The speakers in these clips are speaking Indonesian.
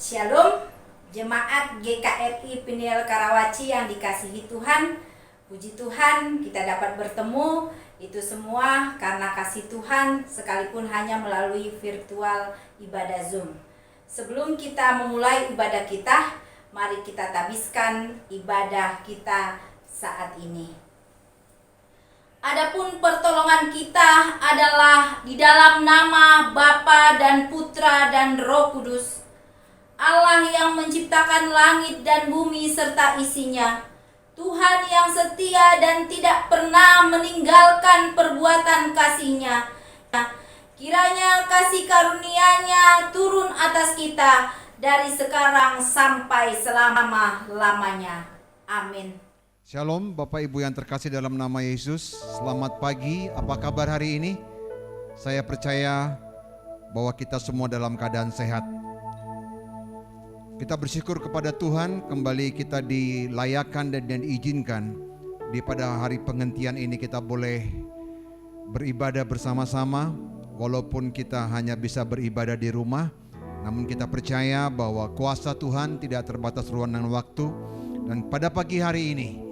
Shalom, jemaat GKRI Peniel Karawaci yang dikasihi Tuhan. Puji Tuhan kita dapat bertemu, itu semua karena kasih Tuhan sekalipun hanya melalui virtual ibadah Zoom. Sebelum kita memulai ibadah kita, mari kita tabiskan ibadah kita saat ini. Adapun pertolongan kita adalah di dalam nama Bapa dan Putra dan Roh Kudus, Allah yang menciptakan langit dan bumi serta isinya, Tuhan yang setia dan tidak pernah meninggalkan perbuatan kasih-Nya. Kiranya kasih karunia-Nya turun atas kita dari sekarang sampai selama-lamanya. Amin. Shalom Bapak Ibu yang terkasih dalam nama Yesus. Selamat pagi, apa kabar hari ini? Saya percaya bahwa kita semua dalam keadaan sehat. Kita bersyukur kepada Tuhan, kembali kita dilayakkan dan diizinkan pada hari penghentian ini kita boleh beribadah bersama-sama. Walaupun kita hanya bisa beribadah di rumah, namun kita percaya bahwa kuasa Tuhan tidak terbatas ruang dan waktu. Dan pada pagi hari ini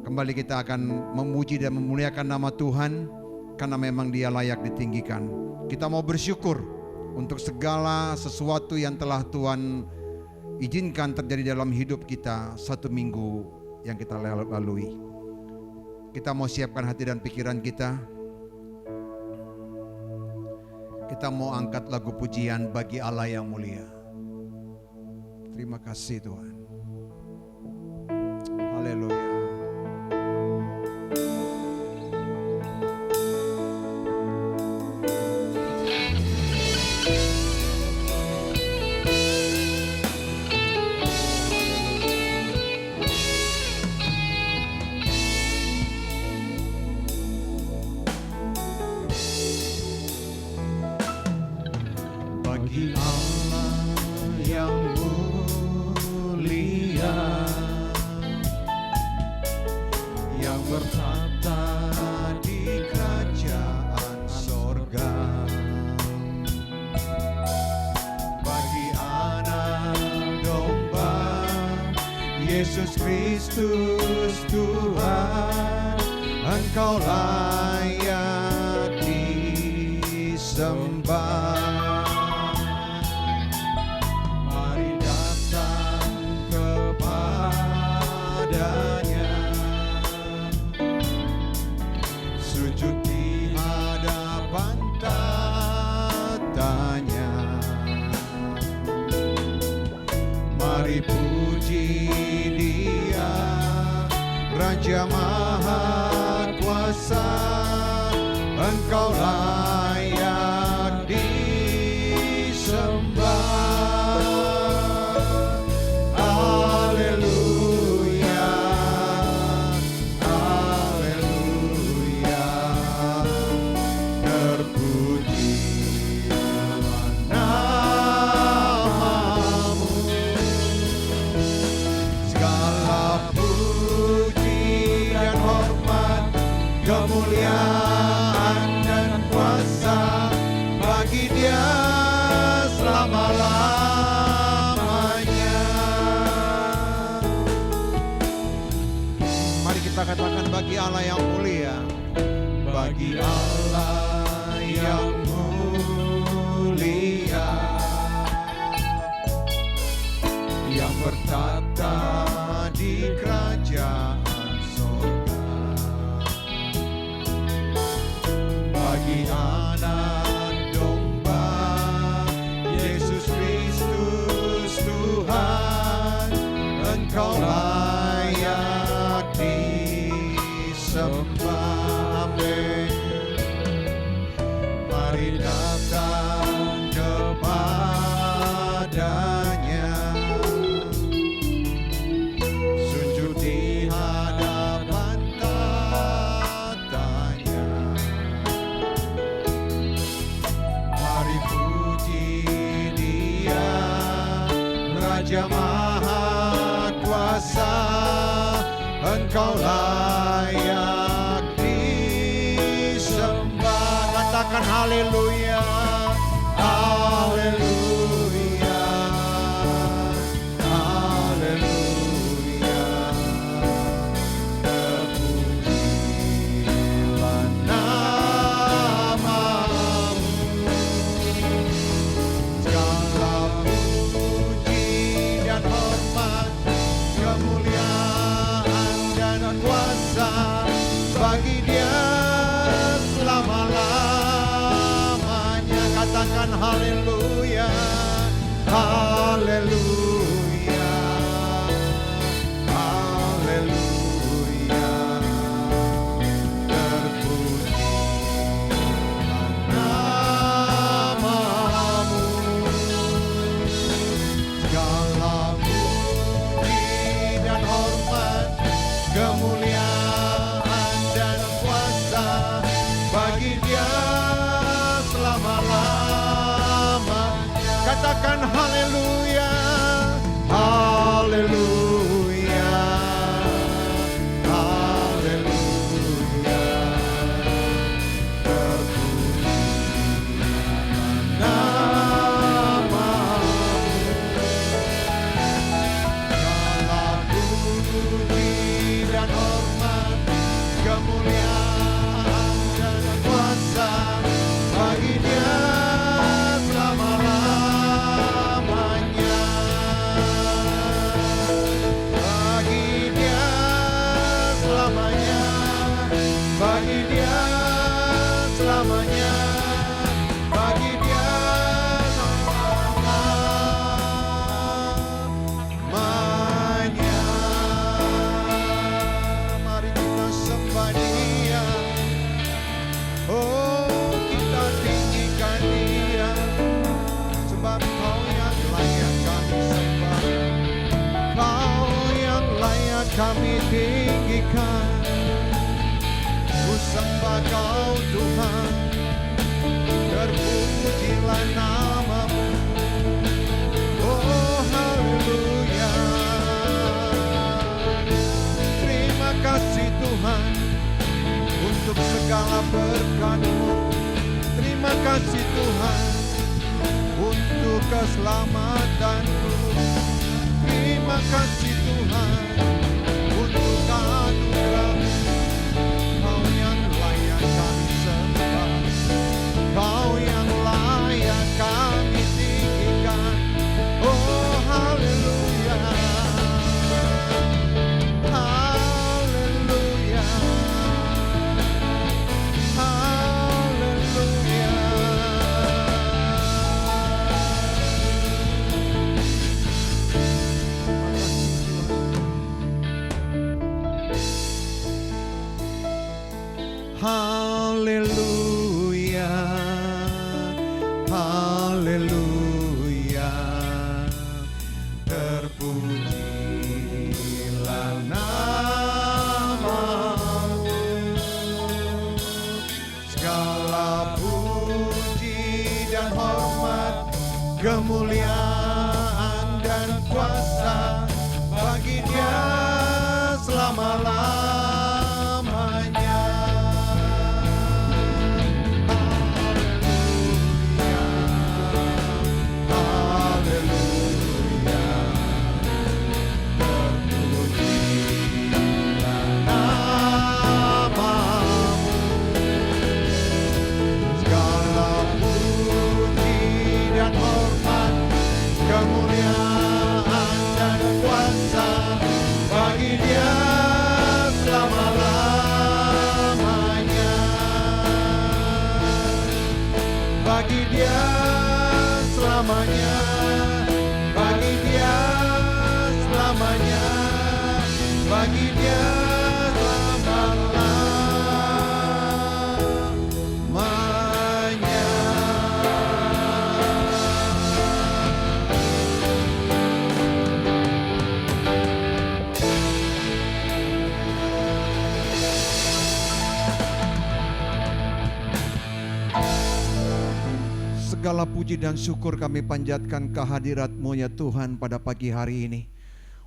kembali kita akan memuji dan memuliakan nama Tuhan, karena memang Dia layak ditinggikan. Kita mau bersyukur untuk segala sesuatu yang telah Tuhan izinkan terjadi dalam hidup kita satu minggu yang kita lalui. Kita mau siapkan hati dan pikiran kita. Kita mau angkat lagu pujian bagi Allah yang mulia. Terima kasih Tuhan. Haleluya. Bagi Allah yang mulia, yang bertata di kerajaan sorga, bagi anak domba Yesus Kristus Tuhan, Engkau layak disembah. Puji Dia, Raja Maha Kuasa, Engkau layak disembah. Haleluya, haleluya, terpujilah namamu. Kemuliaan dan kuasa bagi Dia selama-lamanya. Mari kita katakan bagi Allah yang mulia. Bagi Allah yang mulia, yang bertata di kerajaan sorga, bagi anak domba Yesus Kristus Tuhan, Engkau layak disembah. Amin. Mari datang kepadanya, sujud di hadapan tatanya. Mari puji Dia, Raja Maha Kuasa, Engkau layak disembah. Katakan haleluya, haleluya. katakan haleluya, haleluya, haleluya. Terpujilah namamu, segala puji dan hormat, kemuliaan dan kuasa bagi Dia selama-lama. Katakan haleluya, haleluya, haleluya. Terpujilah namamu, segala puji dan hormat, kemuliaan dan kuasa bagi Dia selama-lamanya. Bagi Dia selamanya, bagi Dia selamanya, bagi Dia selamanya. Mari kita sembah Dia. Oh, kita tinggikan Dia, sebab Kau yang layak kami sembah, Kau yang layak kami tinggikan. Ku sembah Kau Tuhan, terpujilah namamu. Oh, haleluya. Terima kasih Tuhan untuk segala berkat-Mu. Terima kasih Tuhan untuk keselamatan-Mu. Terima kasih Tuhan untuk anugerah-Mu. Kau yang layak kami sembah, Kau yang layak kami tinggikan. Oh, haleluya, haleluya, haleluya. Haleluya, haleluya. Terpujilah namamu, segala puji dan hormat, kemuliaan dan kuasa bagi Dia selama-lamanya. Bagi Dia selamanya, bagi Dia selamanya, bagi Dia selama-lamanya. Segala puji dan syukur kami panjatkan kehadirat-Mu ya Tuhan pada pagi hari ini.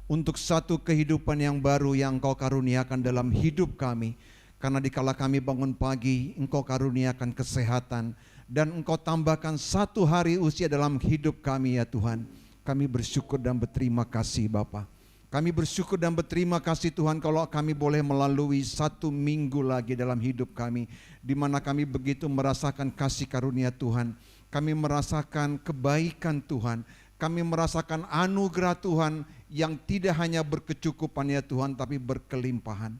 Untuk satu kehidupan yang baru yang Engkau karuniakan dalam hidup kami. Karena dikala kami bangun pagi, Engkau karuniakan kesehatan. Dan Engkau tambahkan satu hari usia dalam hidup kami ya Tuhan. Kami bersyukur dan berterima kasih Bapa. Kami bersyukur dan berterima kasih Tuhan kalau kami boleh melalui satu minggu lagi dalam hidup kami. Di mana kami begitu merasakan kasih karunia Tuhan. Kami merasakan kebaikan Tuhan, kami merasakan anugerah Tuhan yang tidak hanya berkecukupan ya Tuhan, tapi berkelimpahan.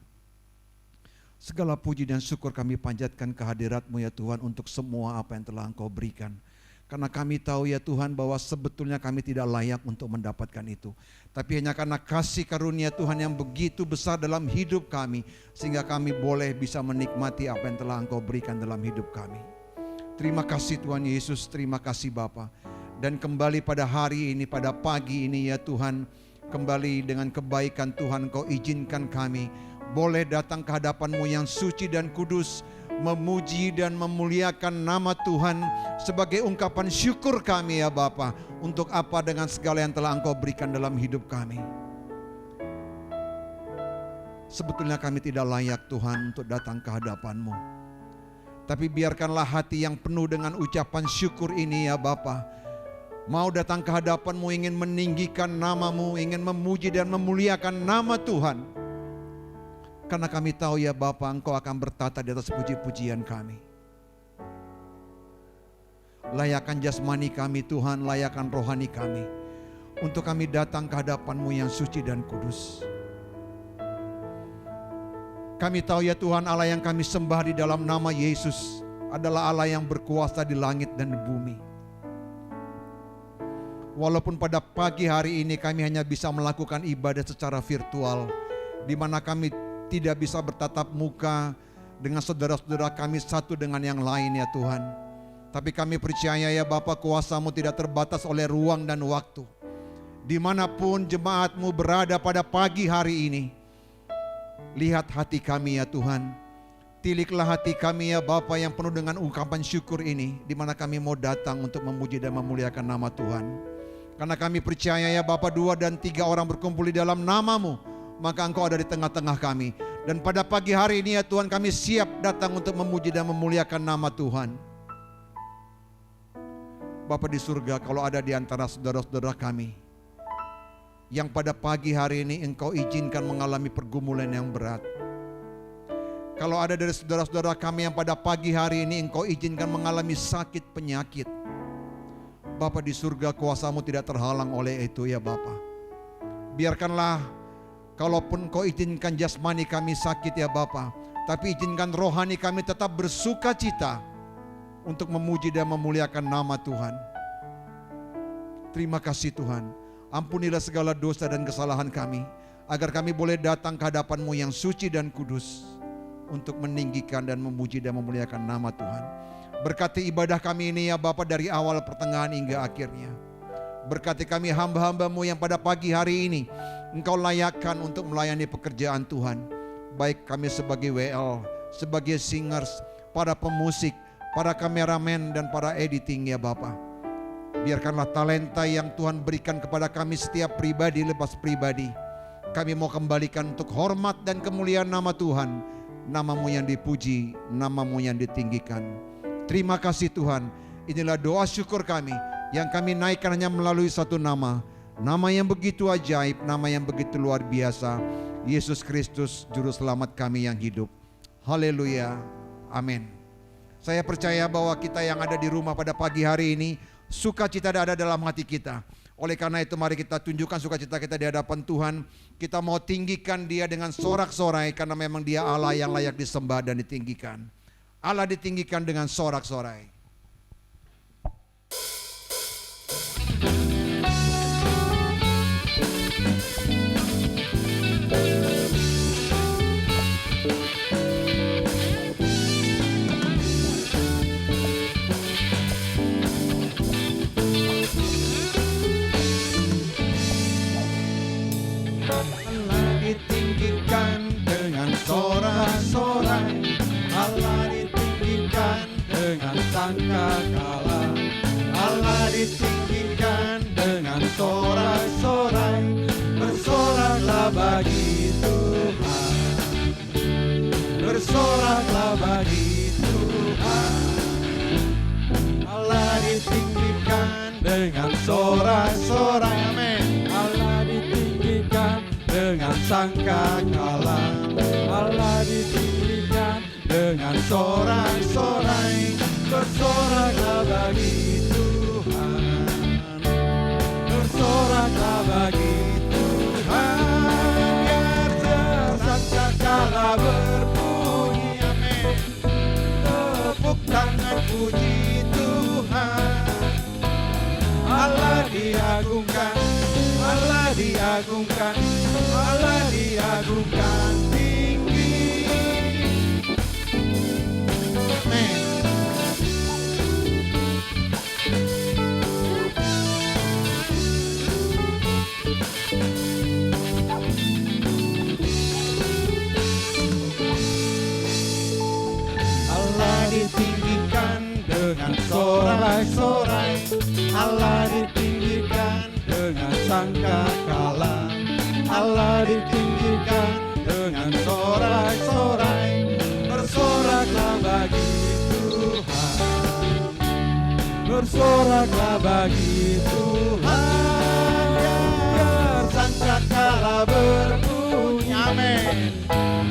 Segala puji dan syukur kami panjatkan kehadirat-Mu ya Tuhan untuk semua apa yang telah Engkau berikan. Karena kami tahu ya Tuhan bahwa sebetulnya kami tidak layak untuk mendapatkan itu. Tapi hanya karena kasih karunia Tuhan yang begitu besar dalam hidup kami, sehingga kami boleh bisa menikmati apa yang telah Engkau berikan dalam hidup kami. Terima kasih Tuhan Yesus, terima kasih Bapa. Dan kembali pada hari ini, pada pagi ini ya Tuhan, kembali dengan kebaikan Tuhan Engkau izinkan kami boleh datang ke hadapan-Mu yang suci dan kudus, memuji dan memuliakan nama Tuhan sebagai ungkapan syukur kami ya Bapa, untuk apa dengan segala yang telah Engkau berikan dalam hidup kami. Sebetulnya kami tidak layak Tuhan untuk datang ke hadapan-Mu, tapi biarkanlah hati yang penuh dengan ucapan syukur ini ya Bapa, mau datang ke hadapan-Mu, ingin meninggikan nama-Mu, ingin memuji dan memuliakan nama Tuhan. Karena kami tahu ya Bapa, Engkau akan bertata di atas puji-pujian kami. Layakan jasmani kami Tuhan, layakan rohani kami, untuk kami datang ke hadapan-Mu yang suci dan kudus. Kami tahu ya Tuhan, Allah yang kami sembah di dalam nama Yesus adalah Allah yang berkuasa di langit dan di bumi. Walaupun pada pagi hari ini kami hanya bisa melakukan ibadah secara virtual, di mana kami tidak bisa bertatap muka dengan saudara-saudara kami satu dengan yang lain ya Tuhan. Tapi kami percaya ya Bapa, kuasa-Mu tidak terbatas oleh ruang dan waktu. Dimanapun jemaat-Mu berada pada pagi hari ini, lihat hati kami ya Tuhan. Tiliklah hati kami ya Bapa yang penuh dengan ungkapan syukur ini, di mana kami mau datang untuk memuji dan memuliakan nama Tuhan. Karena kami percaya ya Bapa, 2 dan 3 orang berkumpul di dalam nama-Mu, maka Engkau ada di tengah-tengah kami. Dan pada pagi hari ini ya Tuhan, kami siap datang untuk memuji dan memuliakan nama Tuhan. Bapa di surga, kalau ada di antara saudara-saudara kami yang pada pagi hari ini Engkau izinkan mengalami pergumulan yang berat, kalau ada dari saudara-saudara kami yang pada pagi hari ini Engkau izinkan mengalami sakit penyakit, Bapa di surga, kuasa-Mu tidak terhalang oleh itu ya Bapa. Biarkanlah, kalaupun Engkau izinkan jasmani kami sakit ya Bapa, tapi izinkan rohani kami tetap bersuka cita untuk memuji dan memuliakan nama Tuhan. Terima kasih Tuhan. Ampunilah segala dosa dan kesalahan kami, agar kami boleh datang ke hadapan-Mu yang suci dan kudus, untuk meninggikan dan memuji dan memuliakan nama Tuhan. Berkati ibadah kami ini ya Bapa, dari awal pertengahan hingga akhirnya. Berkati kami hamba-hamba-Mu yang pada pagi hari ini Engkau layakkan untuk melayani pekerjaan Tuhan. Baik kami sebagai WL, sebagai singers, para pemusik, para kameramen dan para editing ya Bapa. Biarkanlah talenta yang Tuhan berikan kepada kami setiap pribadi lepas pribadi, kami mau kembalikan untuk hormat dan kemuliaan nama Tuhan. Nama-Mu yang dipuji, nama-Mu yang ditinggikan. Terima kasih Tuhan. Inilah doa syukur kami yang kami naikkan hanya melalui satu nama. Nama yang begitu ajaib, nama yang begitu luar biasa, Yesus Kristus, Juru Selamat kami yang hidup. Haleluya, amin. Saya percaya bahwa kita yang ada di rumah pada pagi hari ini, sukacita ada dalam hati kita. Oleh karena itu mari kita tunjukkan sukacita kita di hadapan Tuhan. Kita mau tinggikan Dia dengan sorak-sorai, karena memang Dia Allah yang layak disembah dan ditinggikan. Allah ditinggikan dengan sorak-sorai. Ditinggikan dengan sorak-sorai, Allah ditinggikan dengan sangkakala, Allah ditinggikan dengan sorak-sorai, bersoraklah bagi Tuhan, bersoraklah bagi Tuhan. Allah ditinggikan dengan sorak-sorai, amin. Allah ditinggikan dengan sangkakala, Allah ditinggikan dengan sorak-sorai, bersoraklah bagi Tuhan, bersoraklah bagi Tuhan. Biar sangkakala berbunyi, amin. Tepuk tangan puji Tuhan. diagungkan, Allah diagungkan, Allah diagungkan tinggi. Amin. Allah ditinggikan dengan sorak-sorai, Allah ditinggikan dengan sangkakala, Allah ditinggikan dengan sorak-sorai, bersoraklah bagi Tuhan, bersoraklah bagi Tuhan, biar sangkakala berbunyi. Amin.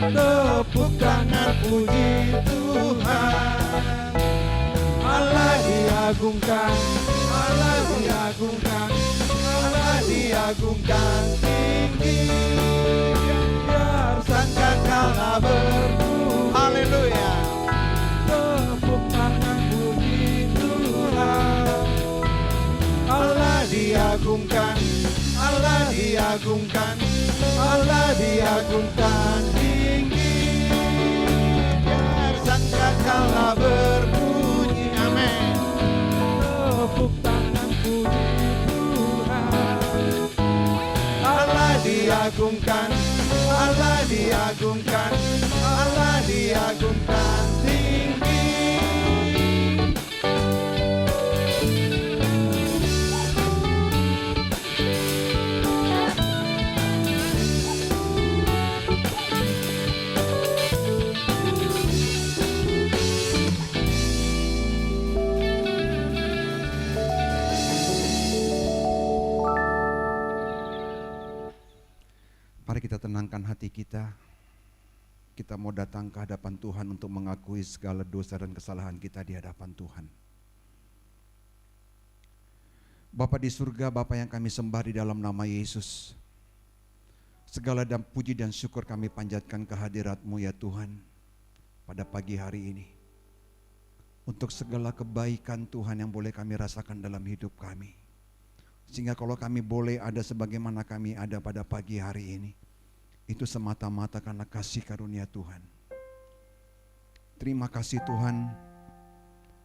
Tepuk tangan puji Tuhan. Allah diagungkan, Allah diagungkan, Allah diagungkan tinggi. Biar sangkakala berbunyi. Haleluya. Tepuk tangan puji Tuhan. Allah diagungkan, Allah diagungkan, Allah diagungkan tinggi. Biar sangkakala berbunyi. Amin. Tepuk tangan puji Tuhan. Allah diagungkan, Allah diagungkan, Allah diagungkan tinggi. Mari kita tenangkan hati kita. Kita mau datang ke hadapan Tuhan untuk mengakui segala dosa dan kesalahan kita di hadapan Tuhan. Bapa di surga, Bapa yang kami sembah di dalam nama Yesus. Segala dan puji dan syukur kami panjatkan kehadirat-Mu ya Tuhan pada pagi hari ini. Untuk segala kebaikan Tuhan yang boleh kami rasakan dalam hidup kami. Sehingga kalau kami boleh ada sebagaimana kami ada pada pagi hari ini, itu semata-mata karena kasih karunia Tuhan. Terima kasih Tuhan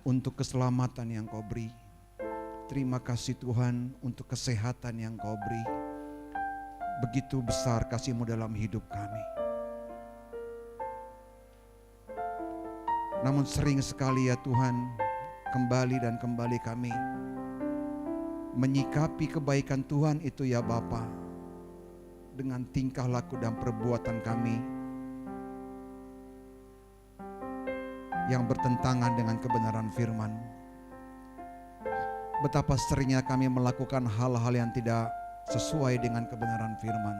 untuk keselamatan yang Kau beri. Terima kasih Tuhan untuk kesehatan yang Kau beri. Begitu besar kasih-Mu dalam hidup kami. Namun sering sekali ya Tuhan, kembali dan kembali kami menyikapi kebaikan Tuhan itu ya Bapa dengan tingkah laku dan perbuatan kami yang bertentangan dengan kebenaran firman. Betapa seringnya kami melakukan hal-hal yang tidak sesuai dengan kebenaran firman.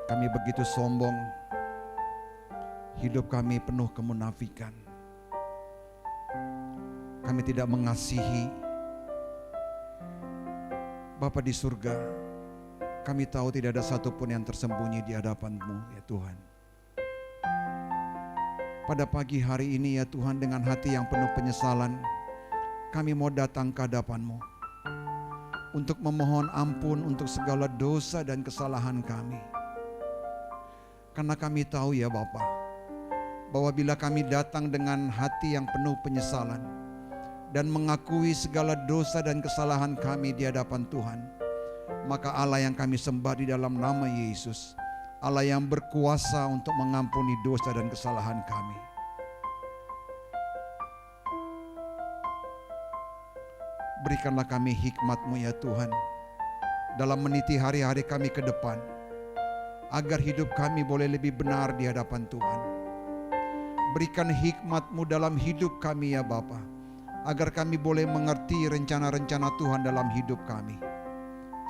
Kami begitu sombong, hidup kami penuh kemunafikan. Kami tidak mengasihi. Bapa di surga, kami tahu tidak ada satupun yang tersembunyi di hadapan-Mu ya Tuhan. Pada pagi hari ini ya Tuhan, dengan hati yang penuh penyesalan, kami mau datang ke hadapan-Mu untuk memohon ampun untuk segala dosa dan kesalahan kami. Karena kami tahu ya Bapa, bahwa bila kami datang dengan hati yang penuh penyesalan dan mengakui segala dosa dan kesalahan kami di hadapan Tuhan, maka Allah yang kami sembah di dalam nama Yesus, Allah yang berkuasa untuk mengampuni dosa dan kesalahan kami. Berikanlah kami hikmat-Mu ya Tuhan, dalam meniti hari-hari kami ke depan, agar hidup kami boleh lebih benar di hadapan Tuhan. Berikan hikmat-Mu dalam hidup kami ya Bapa, agar kami boleh mengerti rencana-rencana Tuhan dalam hidup kami.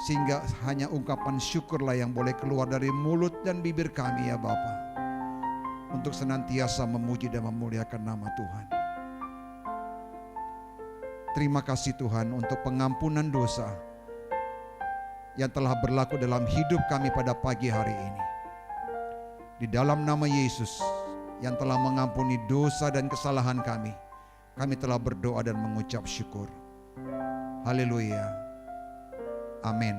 Sehingga hanya ungkapan syukurlah yang boleh keluar dari mulut dan bibir kami ya Bapa, untuk senantiasa memuji dan memuliakan nama Tuhan. Terima kasih Tuhan untuk pengampunan dosa yang telah berlaku dalam hidup kami pada pagi hari ini. Di dalam nama Yesus yang telah mengampuni dosa dan kesalahan kami telah berdoa dan mengucap syukur. Haleluya. Amin.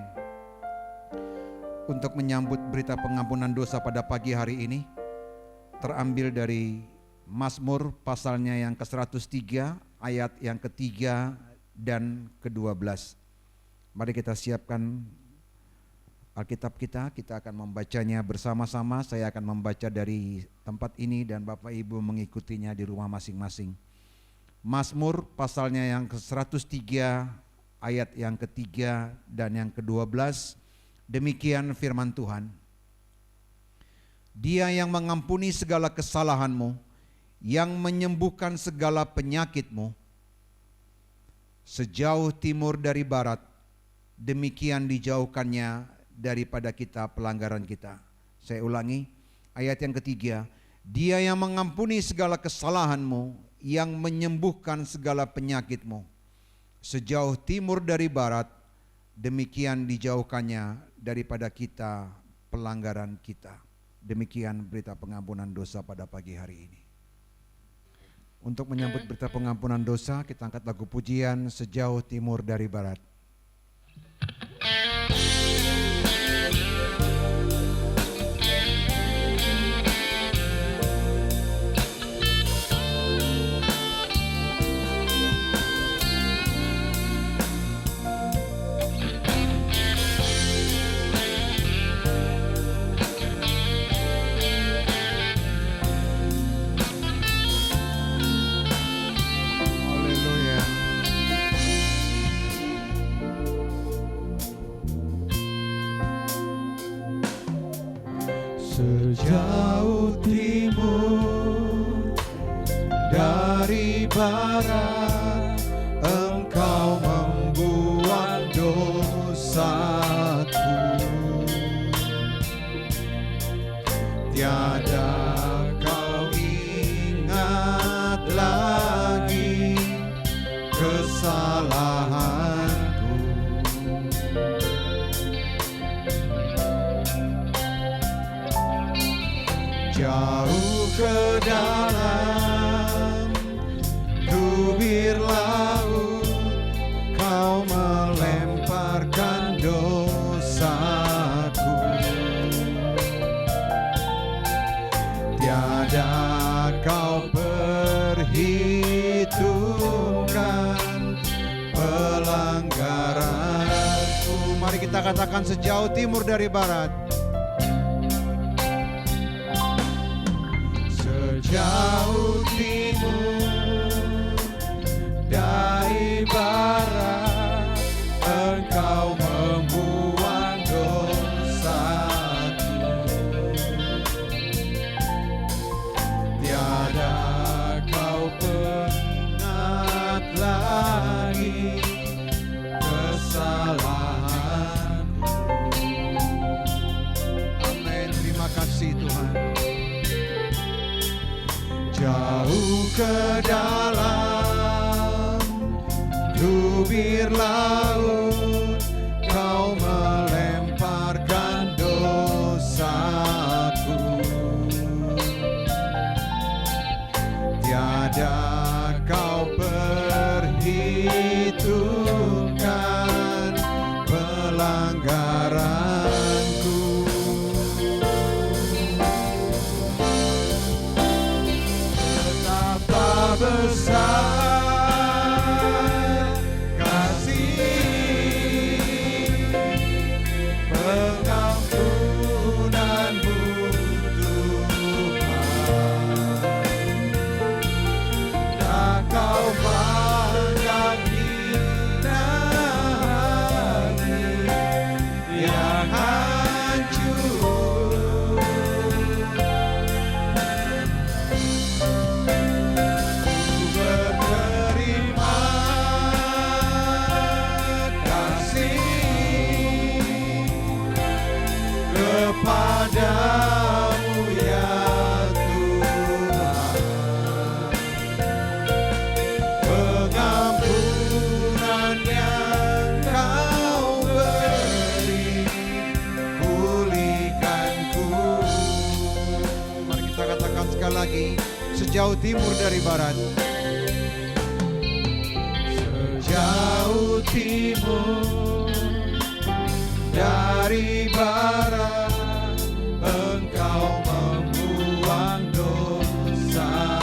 Untuk menyambut berita pengampunan dosa pada pagi hari ini, terambil dari Mazmur pasalnya yang ke-103 ayat yang ketiga dan ke-12. Mari kita siapkan Alkitab kita akan membacanya bersama-sama. Saya akan membaca dari tempat ini dan Bapak Ibu mengikutinya di rumah masing-masing. Mazmur pasalnya yang ke-103 ayat yang ketiga dan yang ke-12. Demikian firman Tuhan. Dia yang mengampuni segala kesalahanmu, yang menyembuhkan segala penyakitmu, sejauh timur dari barat, demikian dijauhkannya daripada kita pelanggaran kita. Saya ulangi ayat yang ketiga. Dia yang mengampuni segala kesalahanmu, yang menyembuhkan segala penyakitmu, sejauh timur dari barat, demikian dijauhkannya daripada kita pelanggaran kita. Demikian berita pengampunan dosa pada pagi hari ini. Untuk menyambut berita pengampunan dosa, kita angkat lagu pujian Sejauh Timur dari Barat. Sejauh timur dari barat, Engkau membuang dosaku. Tiada kau ingat lagi kesalahanku. Jauh ke dalam tubir laut, Kau melemparkan dosaku. Tiada Kau perhitungkan pelanggaranku. Mari kita katakan sejauh timur dari barat. Jauh timur dari barat, Engkau membuang dosaku. Tiada Kau ingat lagi kesalahanku. Amin. Terima kasih Tuhan. Jauh ke dalam tubir laut, Kau melemparkan dosaku. Tiada Kau perhitungkan pelanggaranku. Besar kasih pengampunanmu Tuhan. Tak Kau pandang hina hati yang hancur. Padamu ya Tuhan, pengampunan yang Kau beri, pulihkanku. Mari kita katakan sekali lagi, sejauh timur dari barat. Sejauh timur, dari barat Engkau membuang dosa.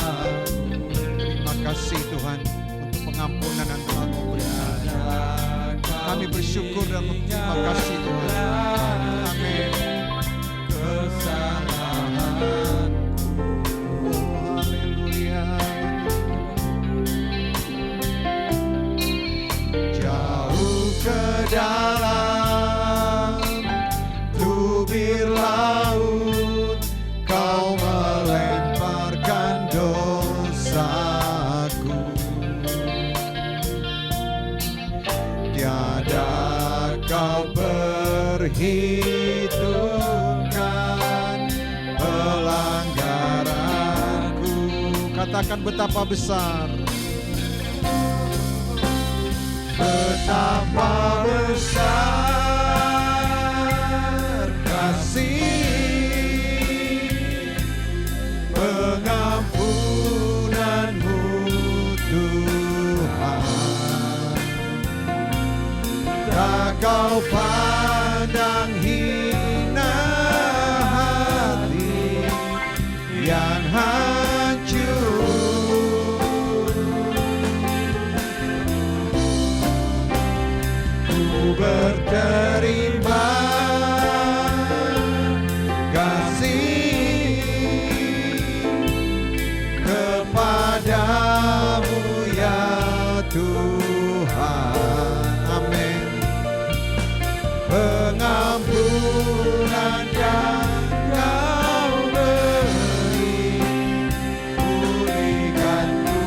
Terima kasih Tuhan untuk pengampunan yang telah Kau berikan. Kami bersyukur dan berterima kasih Tuhan. Amin. Kesalahan Oh, haleluya. jauh ke dalam tubir laut, Kau melemparkan dosaku. Tiada Kau perhitungkan pelanggaranku. Katakan betapa besar. Betapa besar kasih pengampunanmu Tuhan. Tak Kau pandang hina hati yang hancur. Ku berterima kasih kepadamu ya Tuhan. Amin. Pengampunan yang Kau beri, pulihkanku.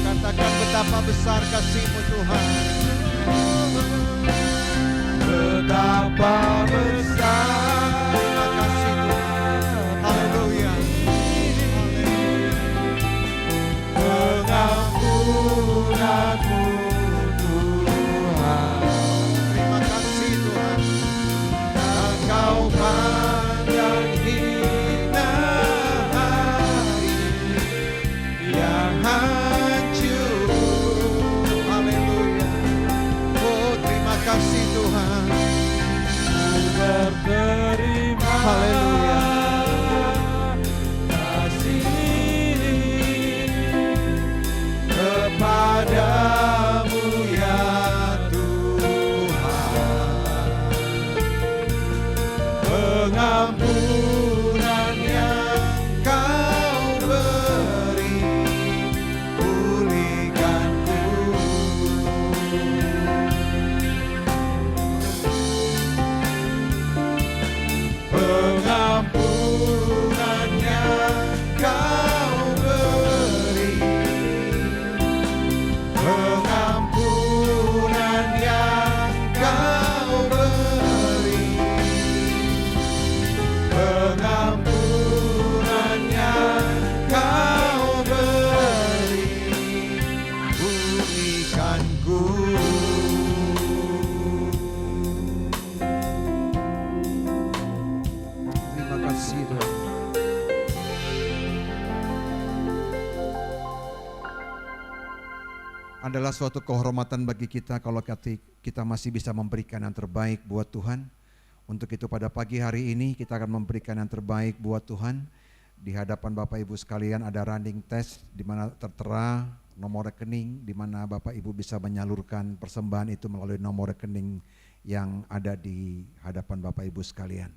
Katakan betapa besar kasih-Mu Tuhan. Betapa besar Terima kasih Tuhan. Haleluya. pengampunanmu Tuhan. Terima kasih Tuhan. Tak Kau pandang hina hati yang hancur. Haleluya. Oh, terima kasih Tuhan. Berterima Haleluya. kasih kepadamu ya Tuhan. Pengampunan yang Kau beri, pulihkanku. Pengampunan yang Kau beri, pengampunan yang Kau beri, pengampunan yang Kau beri, pulihkanku. Terima kasih Tuhan. Adalah suatu kehormatan bagi kita kalau kita masih bisa memberikan yang terbaik buat Tuhan. Untuk itu pada pagi hari ini kita akan memberikan yang terbaik buat Tuhan. Di hadapan Bapak Ibu sekalian ada running test di mana tertera nomor rekening di mana Bapak Ibu bisa menyalurkan persembahan itu melalui nomor rekening yang ada di hadapan Bapak Ibu sekalian.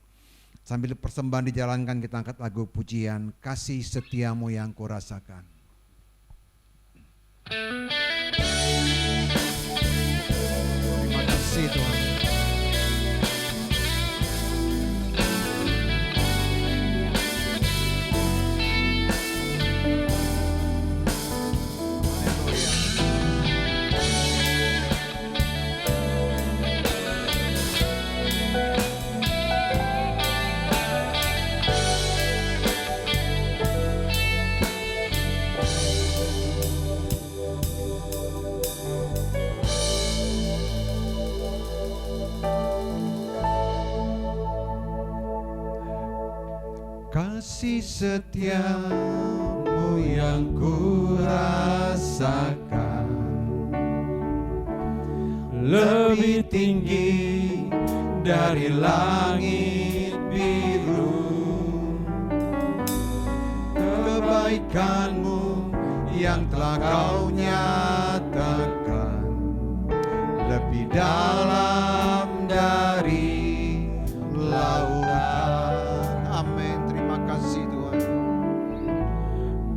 Sambil persembahan dijalankan kita angkat lagu pujian Kasih Setiamu Yang Kurasakan. Terima kasih Tuhan. Kasih setiamu yang ku rasakan, lebih tinggi dari langit biru. Kebaikanmu yang telah kau nyatakan lebih dalam dari lautan. Amin. Terima kasih Tuhan.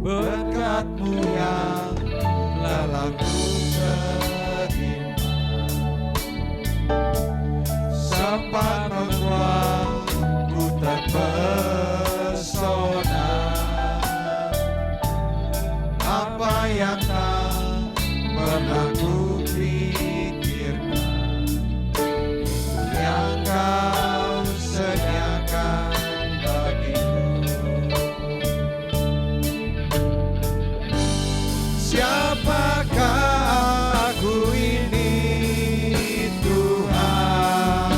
Berkat-Mu yang telah ku terima sempat membuatku terpesona. Apa yang tak pernah ku pikirkan, itu yang kau sediakan bagiku. Siapakah aku ini Tuhan?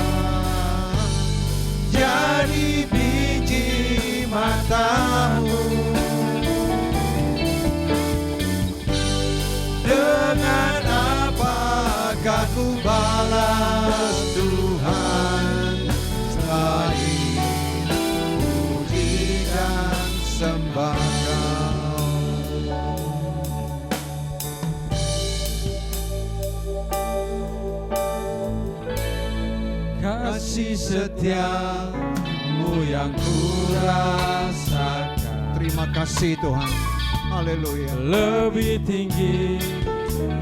Jadi biji mata-Mu. Dengan apakah ku balas Tuhan selain puji dan sembah Kau? Kasih setia-Mu yang ku rasakan Terima kasih Tuhan. Haleluya. lebih tinggi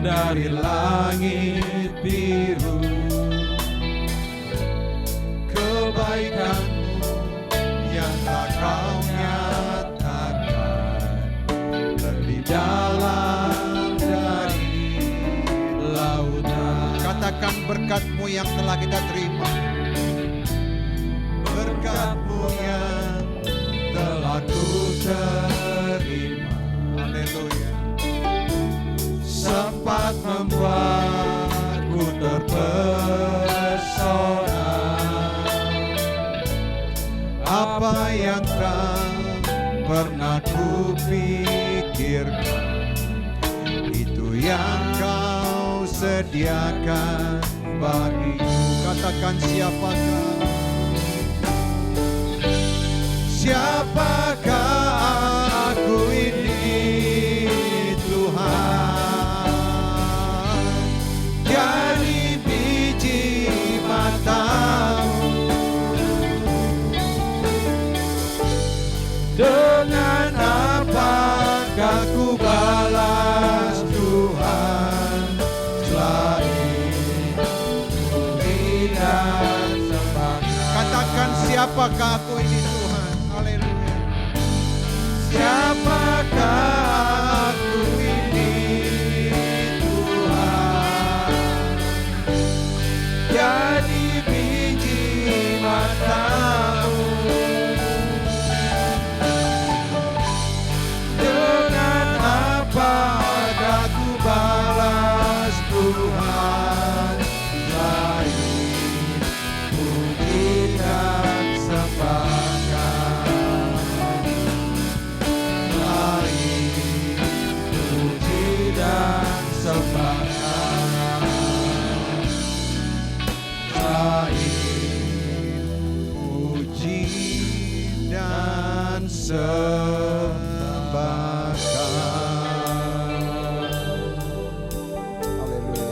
dari langit biru. Kebaikan-Mu yang telah kau nyatakan lebih dalam dari lautan. Katakan berkat-Mu yang telah kita terima. Berkat-Mu yang telah ku terima Haleluya. sempat membuatku terpesona. Apa yang tak pernah ku pikirkan, itu yang Kau sediakan bagiku. Katakan Siapakah aku ini Tuhan? Jadi biji mata-Mu. Dengan apakah ku balas Tuhan selain puji dan sembah? Katakan siapakah aku ini Tuhan. Haleluya. Siapakah aku ini Tuhan? Jadi biji mata-Mu. Dengan apakah ku balas Tuhan selain puji dan sembah? Puji dan sembah Kau. Haleluya.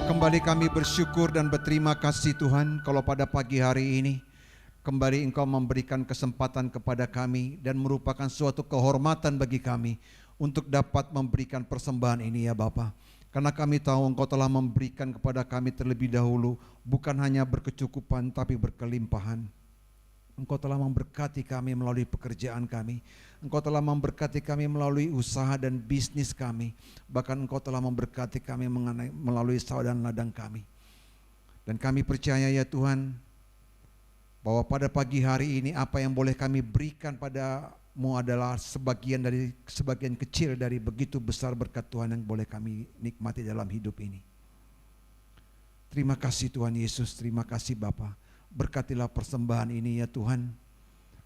Kembali kami bersyukur dan berterima kasih Tuhan kalau pada pagi hari ini kembali Engkau memberikan kesempatan kepada kami dan merupakan suatu kehormatan bagi kami untuk dapat memberikan persembahan ini ya Bapa. Karena kami tahu Engkau telah memberikan kepada kami terlebih dahulu bukan hanya berkecukupan tapi berkelimpahan. Engkau telah memberkati kami melalui pekerjaan kami. Engkau telah memberkati kami melalui usaha dan bisnis kami. Bahkan Engkau telah memberkati kami melalui sawah dan ladang kami. Dan kami percaya ya Tuhan, bahwa pada pagi hari ini apa yang boleh kami berikan padamu adalah sebagian kecil dari begitu besar berkat Tuhan yang boleh kami nikmati dalam hidup ini. Terima kasih Tuhan Yesus, terima kasih Bapa. Berkatilah persembahan ini ya Tuhan.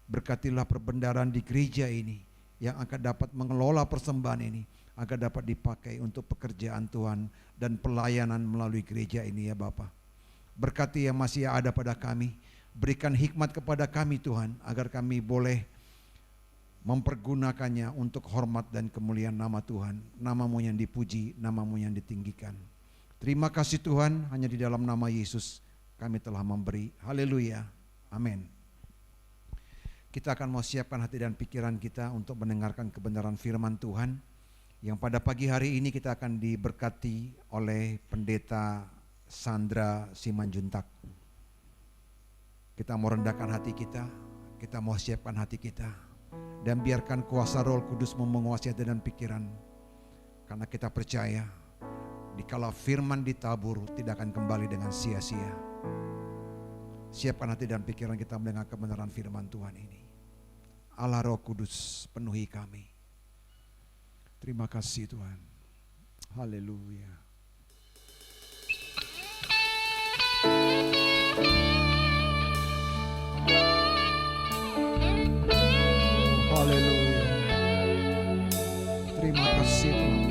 Berkatilah perbendaharaan di gereja ini yang akan dapat mengelola persembahan ini, agar dapat dipakai untuk pekerjaan Tuhan dan pelayanan melalui gereja ini ya Bapa. Berkati yang masih ada pada kami, berikan hikmat kepada kami Tuhan, agar kami boleh mempergunakannya untuk hormat dan kemuliaan nama Tuhan. Nama-Mu yang dipuji, nama-Mu yang ditinggikan. Terima kasih Tuhan, hanya di dalam nama Yesus kami telah memberi. Haleluya, amin. Kita akan mau siapkan hati dan pikiran kita untuk mendengarkan kebenaran firman Tuhan, yang pada pagi hari ini kita akan diberkati oleh Pendeta Sandra Simanjuntak. Kita mau rendahkan hati kita mau siapkan hati kita, dan biarkan kuasa Roh Kudus menguasai hati dan pikiran, karena kita percaya dikala firman ditabur tidak akan kembali dengan sia-sia. Siapkan hati dan pikiran kita mendengar kebenaran firman Tuhan ini. Allah Roh Kudus penuhi kami. Terima kasih Tuhan. Haleluya. Haleluya. Terima kasih Tuhan.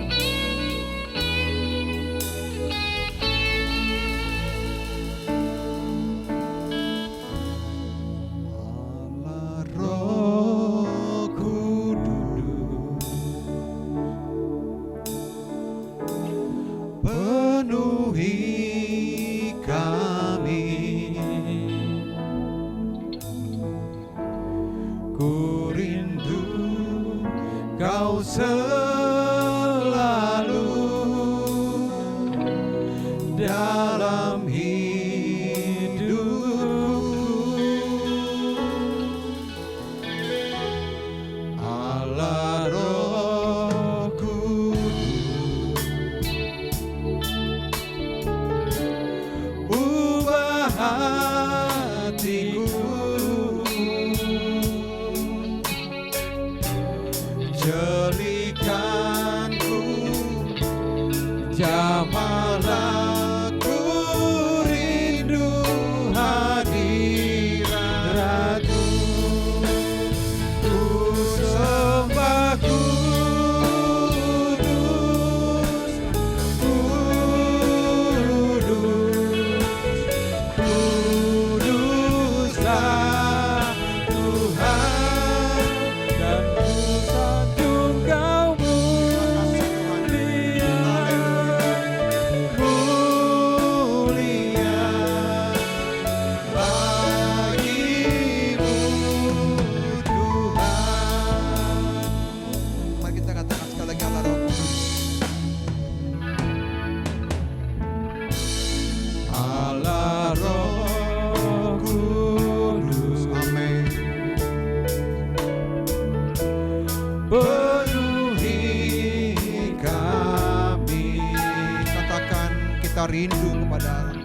Rindu kepada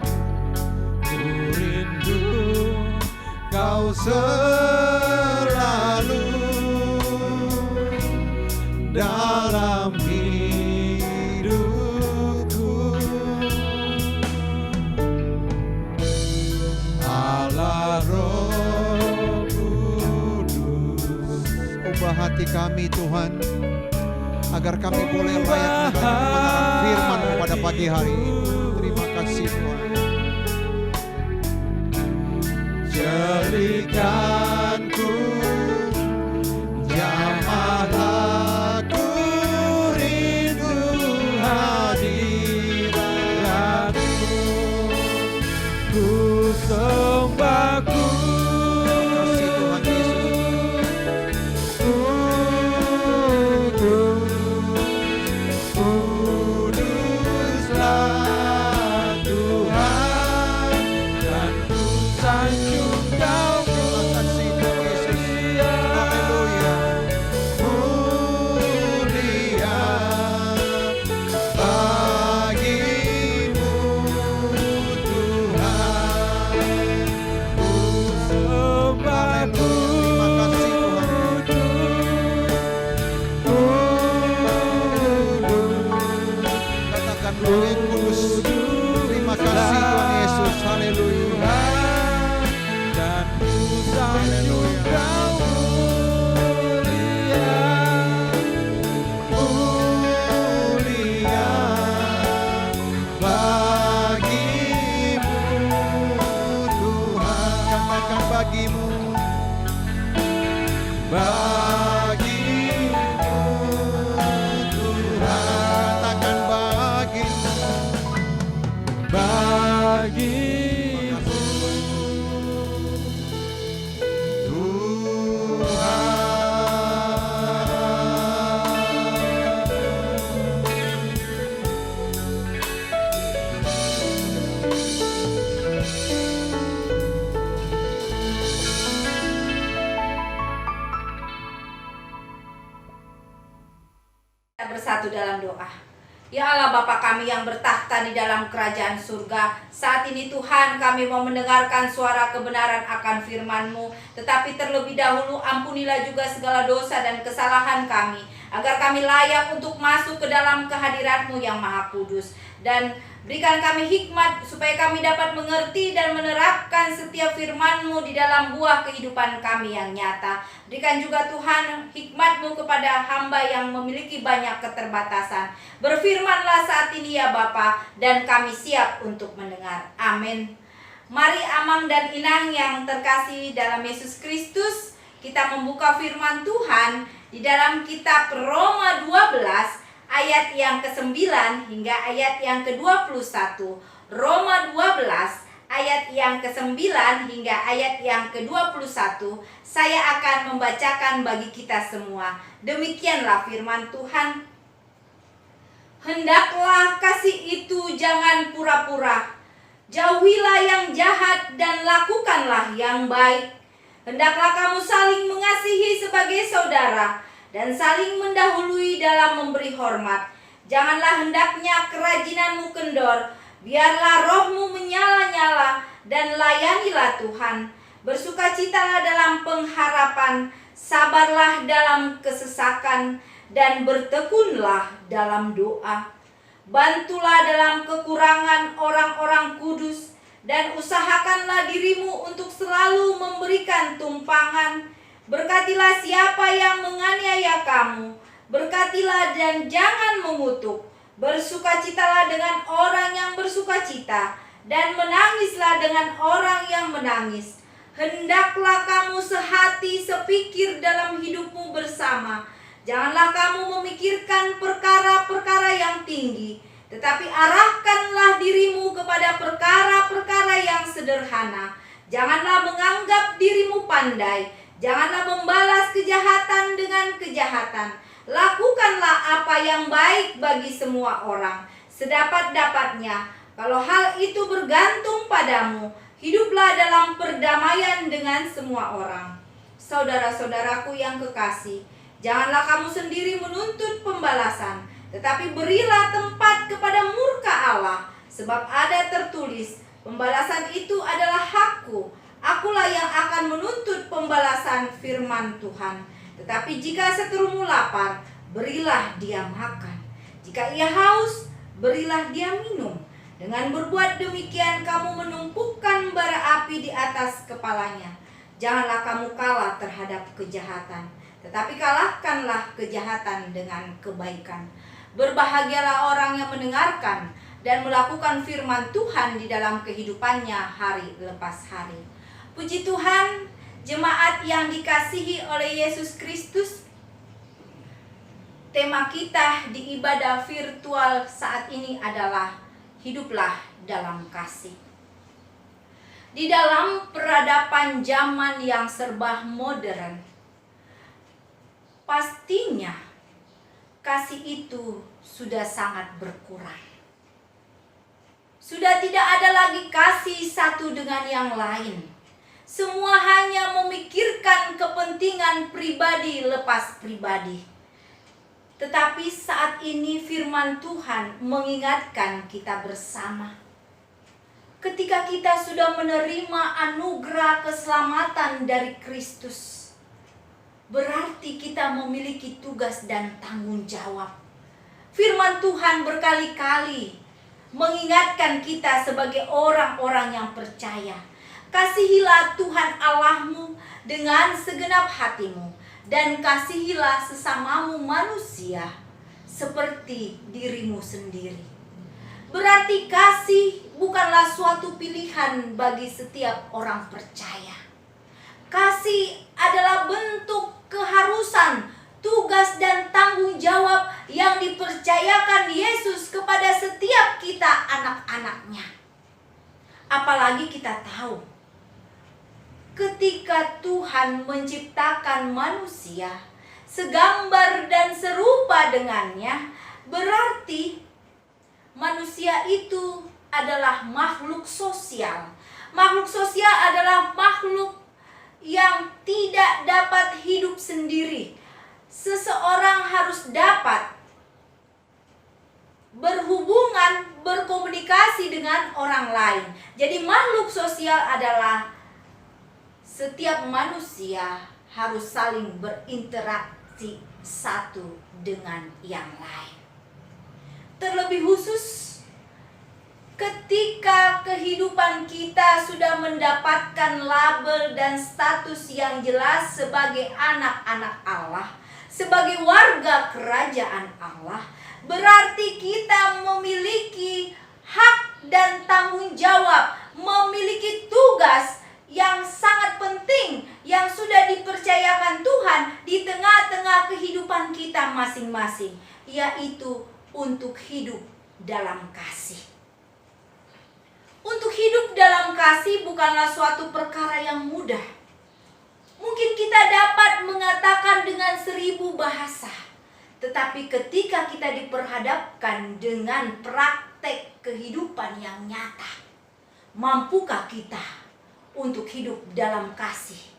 ku rindu kau selalu dalam hidupku. Allah Roh Kudus, ubah hati kami Tuhan, agar kami boleh layak mendengar firman pada pagi hari ini. Terima kasih Tuhan. Jadikanku jamahlah ku rindu hadiratmu, ku sembah ku. kita bersatu dalam doa. Ya Allah Bapa kami yang bertakhta di dalam kerajaan surga, saat ini Tuhan kami mau mendengarkan suara kebenaran akan firman-Mu. Tetapi terlebih dahulu ampunilah juga segala dosa dan kesalahan kami, agar kami layak untuk masuk ke dalam kehadirat-Mu yang Maha Kudus. Dan berikan kami hikmat supaya kami dapat mengerti dan menerapkan setiap firman-Mu di dalam buah kehidupan kami yang nyata. Berikan juga Tuhan hikmat-Mu kepada hamba yang memiliki banyak keterbatasan. Berfirmanlah saat ini ya Bapa, dan kami siap untuk mendengar. Amin. Mari Amang dan Inang yang terkasih dalam Yesus Kristus, kita membuka firman Tuhan di dalam kitab Roma 12 ayat yang ke-9 hingga ayat yang ke-21. Roma 12 ayat yang ke-9 hingga ayat yang ke-21. Saya akan membacakan bagi kita semua. Demikianlah firman Tuhan. Hendaklah kasih itu jangan pura-pura. Jauhilah yang jahat dan lakukanlah yang baik. Hendaklah kamu saling mengasihi sebagai saudara dan saling mendahului dalam memberi hormat. Janganlah hendaknya kerajinanmu kendor, biarlah rohmu menyala-nyala dan layanilah Tuhan. Bersukacitalah dalam pengharapan, sabarlah dalam kesesakan, dan bertekunlah dalam doa. Bantulah dalam kekurangan orang-orang kudus, dan usahakanlah dirimu untuk selalu memberikan tumpangan. Berkatilah siapa yang menganiaya kamu, berkatilah dan jangan mengutuk. Bersukacitalah dengan orang yang bersukacita, dan menangislah dengan orang yang menangis. Hendaklah kamu sehati sepikir dalam hidupmu bersama. Janganlah kamu memikirkan perkara-perkara yang tinggi, tetapi arahkanlah dirimu kepada perkara-perkara yang sederhana. Janganlah menganggap dirimu pandai. Janganlah membalas kejahatan dengan kejahatan. Lakukanlah apa yang baik bagi semua orang, sedapat-dapatnya. Kalau hal itu bergantung padamu, hiduplah dalam perdamaian dengan semua orang. Saudara-saudaraku yang kekasih, janganlah kamu sendiri menuntut pembalasan, tetapi berilah tempat kepada murka Allah. Sebab ada tertulis, pembalasan itu adalah hakku. Akulah yang akan menuntut pembalasan, firman Tuhan. Tetapi jika seterumu lapar, berilah dia makan. Jika ia haus, berilah dia minum. Dengan berbuat demikian, kamu menumpukan bara api di atas kepalanya. Janganlah kamu kalah terhadap kejahatan, tetapi kalahkanlah kejahatan dengan kebaikan. Berbahagialah orang yang mendengarkan dan melakukan firman Tuhan di dalam kehidupannya hari lepas hari. Puji Tuhan, jemaat yang dikasihi oleh Yesus Kristus. Tema kita di ibadah virtual saat ini adalah hiduplah dalam kasih. Di dalam peradaban zaman yang serba modern, pastinya kasih itu sudah sangat berkurang. Sudah tidak ada lagi kasih satu dengan yang lain. Semua hanya memikirkan kepentingan pribadi lepas pribadi. Tetapi saat ini firman Tuhan mengingatkan kita bersama. Ketika kita sudah menerima anugerah keselamatan dari Kristus, berarti kita memiliki tugas dan tanggung jawab. Firman Tuhan berkali-kali mengingatkan kita sebagai orang-orang yang percaya. Kasihilah Tuhan Allahmu dengan segenap hatimu, dan kasihilah sesamamu manusia seperti dirimu sendiri. Berarti kasih bukanlah suatu pilihan bagi setiap orang percaya. Kasih adalah bentuk keharusan, tugas dan tanggung jawab yang dipercayakan Yesus kepada setiap kita anak-anaknya. Apalagi kita tahu, ketika Tuhan menciptakan manusia segambar dan serupa dengannya, berarti manusia itu adalah makhluk sosial. Makhluk sosial adalah makhluk yang tidak dapat hidup sendiri. Seseorang harus dapat berinteraksi dengan orang lain. Jadi makhluk sosial adalah setiap manusia harus saling berinteraksi satu dengan yang lain. Terlebih khusus ketika kehidupan kita sudah mendapatkan label dan status yang jelas sebagai anak-anak Allah, sebagai warga kerajaan Allah, berarti kita memiliki hak dan tanggung jawab, memiliki tugas yang sangat penting yang sudah dipercayakan Tuhan di tengah-tengah kehidupan kita masing-masing, yaitu untuk hidup dalam kasih. Untuk hidup dalam kasih bukanlah suatu perkara yang mudah. Mungkin kita dapat mengatakan dengan 1000 bahasa, tetapi ketika kita diperhadapkan dengan praktek kehidupan yang nyata, mampukah kita untuk hidup dalam kasih?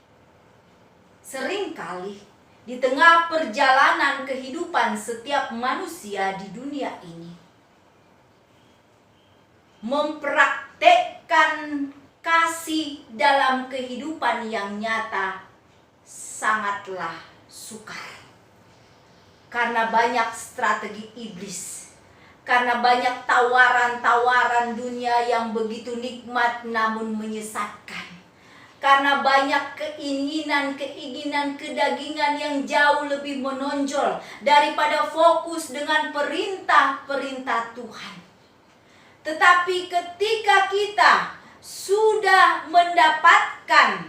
Seringkali di tengah perjalanan kehidupan setiap manusia di dunia ini, mempraktekkan kasih dalam kehidupan yang nyata sangatlah sukar. Karena banyak strategi iblis, karena banyak tawaran-tawaran dunia yang begitu nikmat namun menyesatkan, karena banyak keinginan kedagingan yang jauh lebih menonjol daripada fokus dengan perintah-perintah Tuhan. Tetapi ketika kita sudah mendapatkan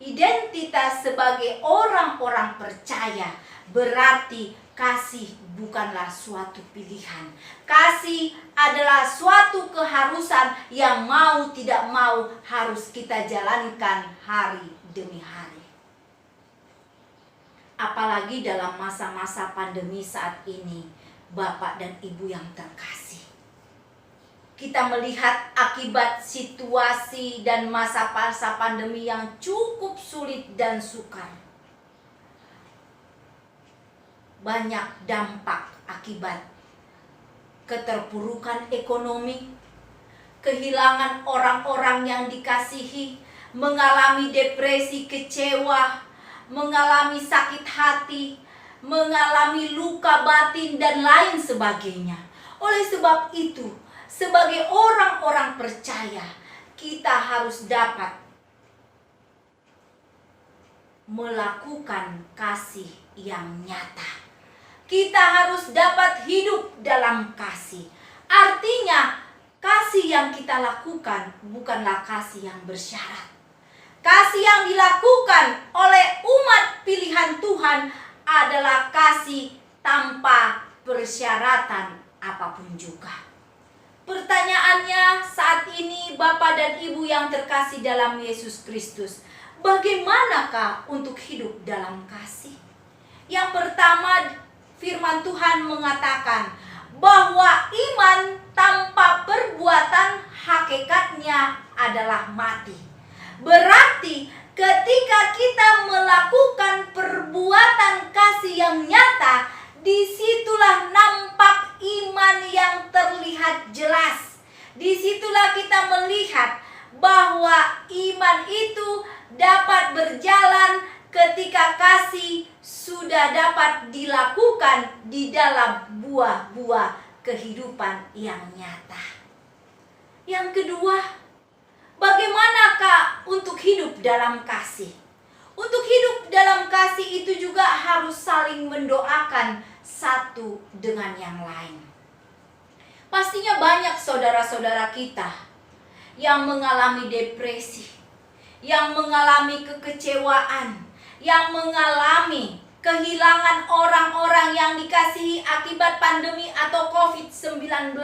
identitas sebagai orang-orang percaya, berarti kasih bukanlah suatu pilihan. Kasih adalah suatu keharusan yang mau tidak mau harus kita jalankan hari demi hari. Apalagi dalam masa-masa pandemi saat ini, Bapak dan Ibu yang terkasih. Kita melihat akibat situasi dan masa-masa pandemi yang cukup sulit dan sukar. Banyak dampak akibat keterpurukan ekonomi, kehilangan orang-orang yang dikasihi, mengalami depresi, kecewa, mengalami sakit hati, mengalami luka batin dan lain sebagainya. Oleh sebab itu, sebagai orang-orang percaya, kita harus dapat melakukan kasih yang nyata. Kita harus dapat hidup dalam kasih. Artinya, kasih yang kita lakukan bukanlah kasih yang bersyarat. Kasih yang dilakukan oleh umat pilihan Tuhan adalah kasih tanpa persyaratan apapun juga. Pertanyaannya saat ini, Bapak dan Ibu yang terkasih dalam Yesus Kristus, bagaimanakah untuk hidup dalam kasih? Yang pertama, firman Tuhan mengatakan bahwa iman tanpa perbuatan hakikatnya adalah mati. Berarti ketika kita melakukan perbuatan kasih yang nyata, disitulah nampak iman yang terlihat jelas. Disitulah kita melihat bahwa iman itu dapat berjalan ketika kasih sudah dapat dilakukan di dalam buah-buah kehidupan yang nyata. Yang kedua, bagaimanakah untuk hidup dalam kasih? Untuk hidup dalam kasih itu juga harus saling mendoakan satu dengan yang lain. Pastinya banyak saudara-saudara kita yang mengalami depresi, yang mengalami kekecewaan, yang mengalami kehilangan orang-orang yang dikasihi akibat pandemi atau COVID-19.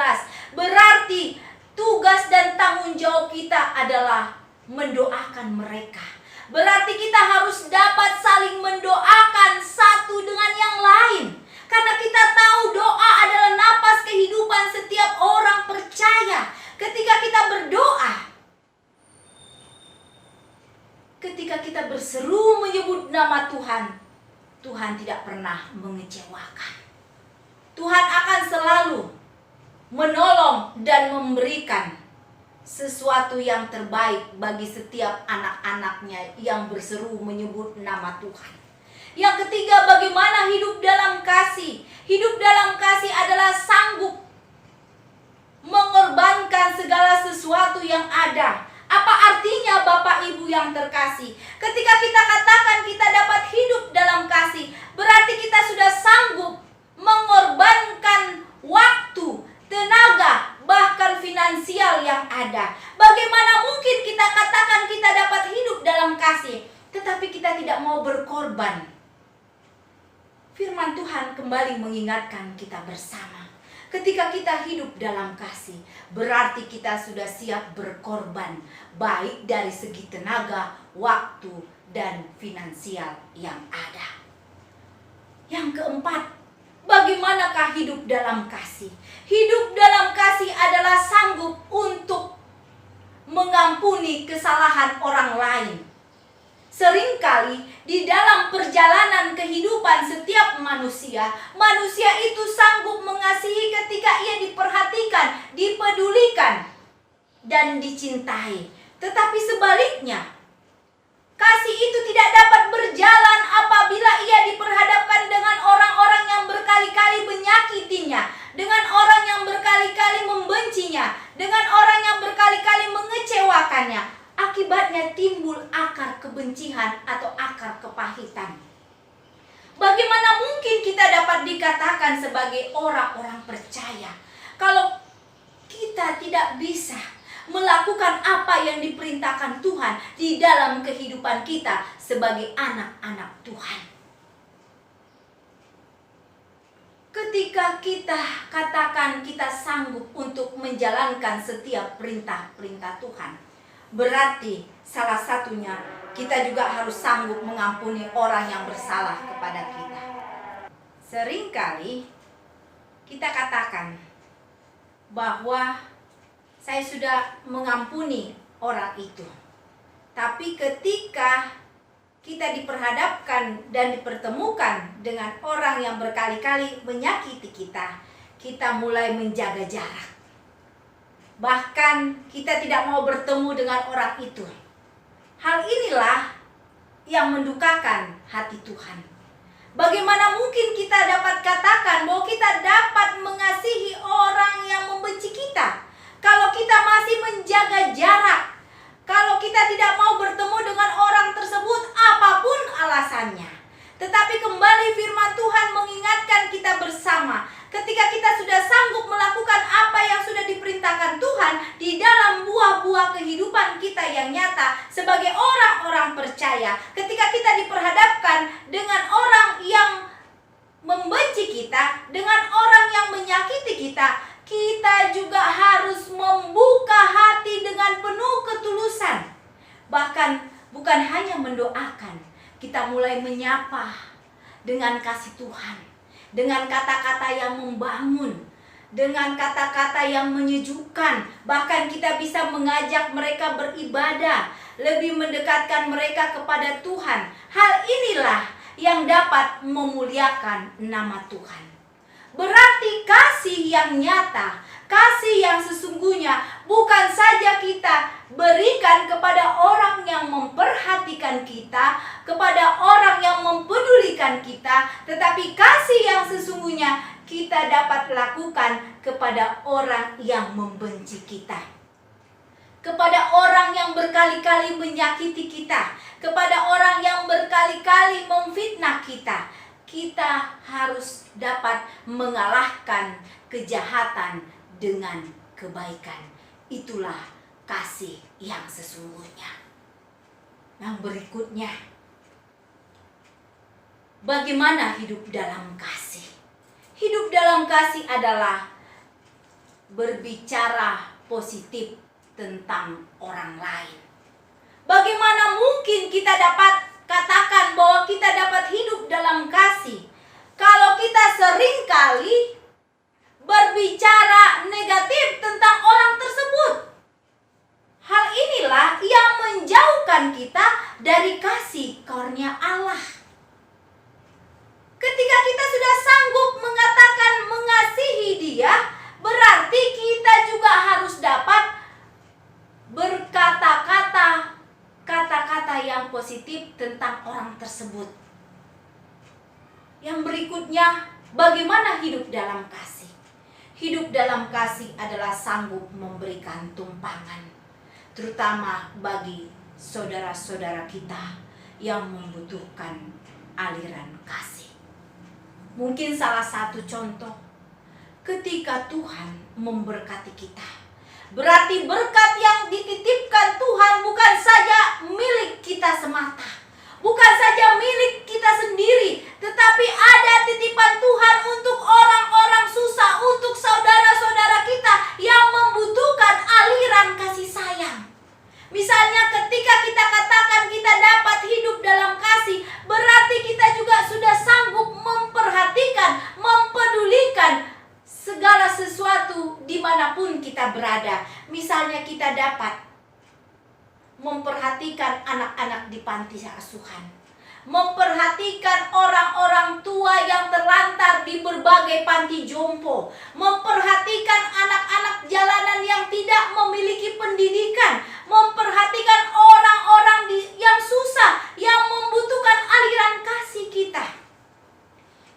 Berarti tugas dan tanggung jawab kita adalah mendoakan mereka. Berarti kita harus dapat saling mendoakan satu dengan yang lain. Karena kita tahu doa adalah napas kehidupan setiap orang percaya. Ketika kita berdoa, ketika kita berseru menyebut nama Tuhan, Tuhan tidak pernah mengecewakan. Tuhan akan selalu menolong dan memberikan sesuatu yang terbaik bagi setiap anak-anaknya yang berseru menyebut nama Tuhan. Yang ketiga, bagaimana hidup dalam kasih. Hidup dalam kasih adalah sanggup mengorbankan segala sesuatu yang ada. Apa artinya Bapak Ibu yang terkasih? Ketika kita katakan kita dapat hidup dalam kasih, berarti kita sudah sanggup mengorbankan waktu, tenaga, bahkan finansial yang ada. Bagaimana mungkin kita katakan kita dapat hidup dalam kasih, tetapi kita tidak mau berkorban? Firman Tuhan kembali mengingatkan kita bersama. Ketika kita hidup dalam kasih, berarti kita sudah siap berkorban, baik dari segi tenaga, waktu, dan finansial yang ada. Yang keempat, bagaimanakah hidup dalam kasih? Hidup dalam kasih adalah sanggup untuk mengampuni kesalahan orang lain. Seringkali di dalam perjalanan kehidupan setiap manusia, manusia itu sanggup mengasihi ketika ia diperhatikan, dipedulikan, dan dicintai. Tetapi sebaliknya, kasih itu tidak dapat berjalan apabila ia diperhadapkan dengan orang-orang yang berkali-kali menyakitinya, dengan orang yang berkali-kali membencinya, dengan orang yang berkali-kali mengecewakannya. Akibatnya timbul akar kebencian atau akar kepahitan. Bagaimana mungkin kita dapat dikatakan sebagai orang-orang percaya kalau kita tidak bisa melakukan apa yang diperintahkan Tuhan di dalam kehidupan kita sebagai anak-anak Tuhan? Ketika kita katakan kita sanggup untuk menjalankan setiap perintah-perintah Tuhan, berarti salah satunya kita juga harus sanggup mengampuni orang yang bersalah kepada kita. Seringkali kita katakan bahwa saya sudah mengampuni orang itu. Tapi ketika kita diperhadapkan dan dipertemukan dengan orang yang berkali-kali menyakiti kita, kita mulai menjaga jarak. Bahkan kita tidak mau bertemu dengan orang itu. Hal inilah yang mendukakan hati Tuhan. Bagaimana mungkin kita dapat katakan bahwa kita dapat mengasihi orang yang membenci kita kalau kita masih menjaga jarak, kalau kita tidak mau bertemu dengan orang tersebut apapun alasannya? Tetapi kembali firman Tuhan mengingatkan kita bersama, ketika kita sudah sanggup melakukan apa yang sudah diperintahkan Tuhan di dalam buah-buah kehidupan kita yang nyata sebagai orang-orang percaya, ketika kita diperhadapkan dengan orang yang membenci kita, dengan orang yang menyakiti kita, kita juga harus membuka hati dengan penuh ketulusan. Bahkan bukan hanya mendoakan, kita mulai menyapa dengan kasih Tuhan, dengan kata-kata yang membangun, dengan kata-kata yang menyejukkan. Bahkan kita bisa mengajak mereka beribadah, lebih mendekatkan mereka kepada Tuhan. Hal inilah yang dapat memuliakan nama Tuhan. Berarti kasih yang nyata, kasih yang sesungguhnya bukan saja kita berikan kepada orang yang memperhatikan kita, kepada orang yang mempedulikan kita, tetapi kasih yang sesungguhnya kita dapat lakukan kepada orang yang membenci kita, kepada orang yang berkali-kali menyakiti kita, kepada orang yang berkali-kali memfitnah kita. Kita harus dapat mengalahkan kejahatan dengan kebaikan. Itulah kasih yang sesungguhnya. Yang berikutnya, bagaimana hidup dalam kasih? Hidup dalam kasih adalah berbicara positif tentang orang lain. Bagaimana mungkin kita dapat katakan bahwa kita dapat hidup dalam kasih kalau kita seringkali berbicara negatif tentang orang tersebut? Hal inilah yang menjauhkan kita dari kasih karunia Allah. Ketika kita sudah sanggup mengatakan mengasihi dia, berarti berikutnya, bagaimana hidup dalam kasih? Hidup dalam kasih adalah sanggup memberikan tumpangan, terutama bagi saudara-saudara kita yang membutuhkan aliran kasih. Mungkin salah satu contoh, ketika Tuhan memberkati kita, berarti berkat yang dititipkan Tuhan bukan saja milik kita semata, bukan saja milik kita sendiri, tetapi ada titipan Tuhan untuk orang-orang susah, untuk saudara-saudara kita yang membutuhkan aliran kasih sayang. Misalnya ketika kita katakan kita dapat hidup dalam kasih, berarti kita juga sudah sanggup memperhatikan, mempedulikan segala sesuatu dimanapun kita berada. Misalnya kita dapat memperhatikan anak-anak di panti asuhan, memperhatikan orang-orang tua yang terlantar di berbagai panti jompo, memperhatikan anak-anak jalanan yang tidak memiliki pendidikan, memperhatikan orang-orang yang susah, yang membutuhkan aliran kasih kita.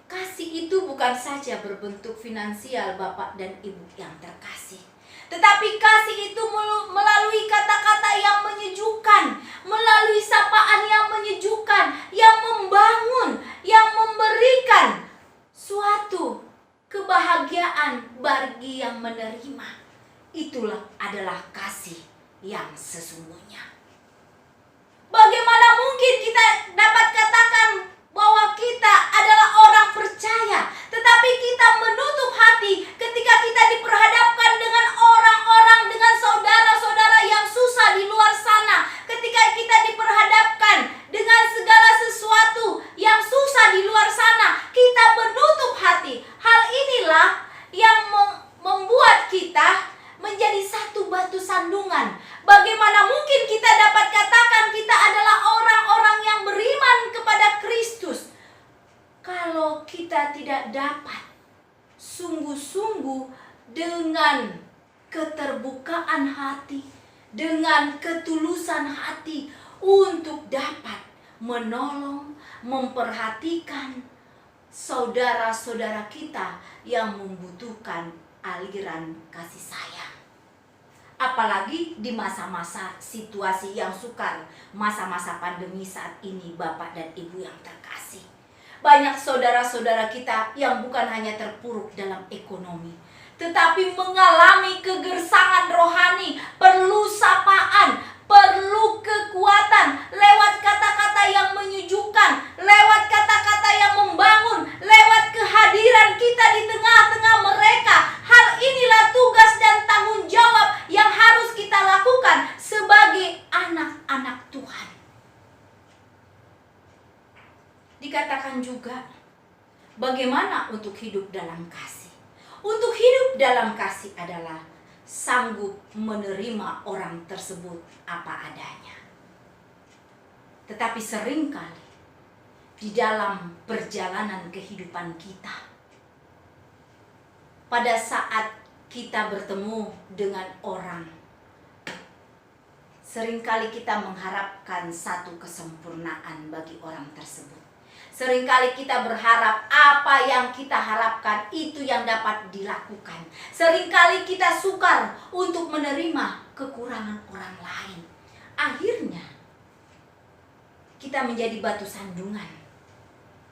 Kasih itu bukan saja berbentuk finansial Bapak dan Ibu yang terkasih, tetapi kasih itu melalui kata-kata yang menyejukkan, melalui sapaan yang menyejukkan, yang membangun, yang memberikan suatu kebahagiaan bagi yang menerima. Itulah adalah kasih yang sesungguhnya. Bagaimana mungkin kita dapat katakan bahwa kita adalah orang percaya, tetapi kita menutup hati ketika kita diperhadapkan dengan orang-orang, dengan saudara-saudara yang susah di luar sana, ketika kita diperhadapkan dengan segala sesuatu yang susah di luar sana, kita menutup hati. Hal inilah yang membuat kita menjadi satu batu sandungan. Bagaimana mungkin kita dapat katakan kita adalah orang-orang yang beriman kepada Kristus kalau kita tidak dapat sungguh-sungguh dengan keterbukaan hati, dengan ketulusan hati untuk dapat menolong, memperhatikan saudara-saudara kita yang membutuhkan aliran kasih sayang. Apalagi di masa-masa situasi yang sukar, masa-masa pandemi saat ini Bapak dan Ibu yang terkasih. Banyak saudara-saudara kita yang bukan hanya terpuruk dalam ekonomi, tetapi mengalami kegersangan rohani, perlu sapaan, perlu kekuatan lewat kata-kata yang menyejukkan, lewat kata-kata yang membangun, lewat kehadiran kita di tengah-tengah mereka. Hal inilah tugas dan tanggung jawab yang harus kita lakukan sebagai anak-anak Tuhan. Dikatakan juga, bagaimana untuk hidup dalam kasih? Untuk hidup dalam kasih adalah sanggup menerima orang tersebut apa adanya. Tetapi seringkali di dalam perjalanan kehidupan kita, pada saat kita bertemu dengan orang, seringkali kita mengharapkan satu kesempurnaan bagi orang tersebut. Seringkali kita berharap apa yang kita harapkan itu yang dapat dilakukan. Seringkali kita sukar untuk menerima kekurangan orang lain. Akhirnya kita menjadi batu sandungan.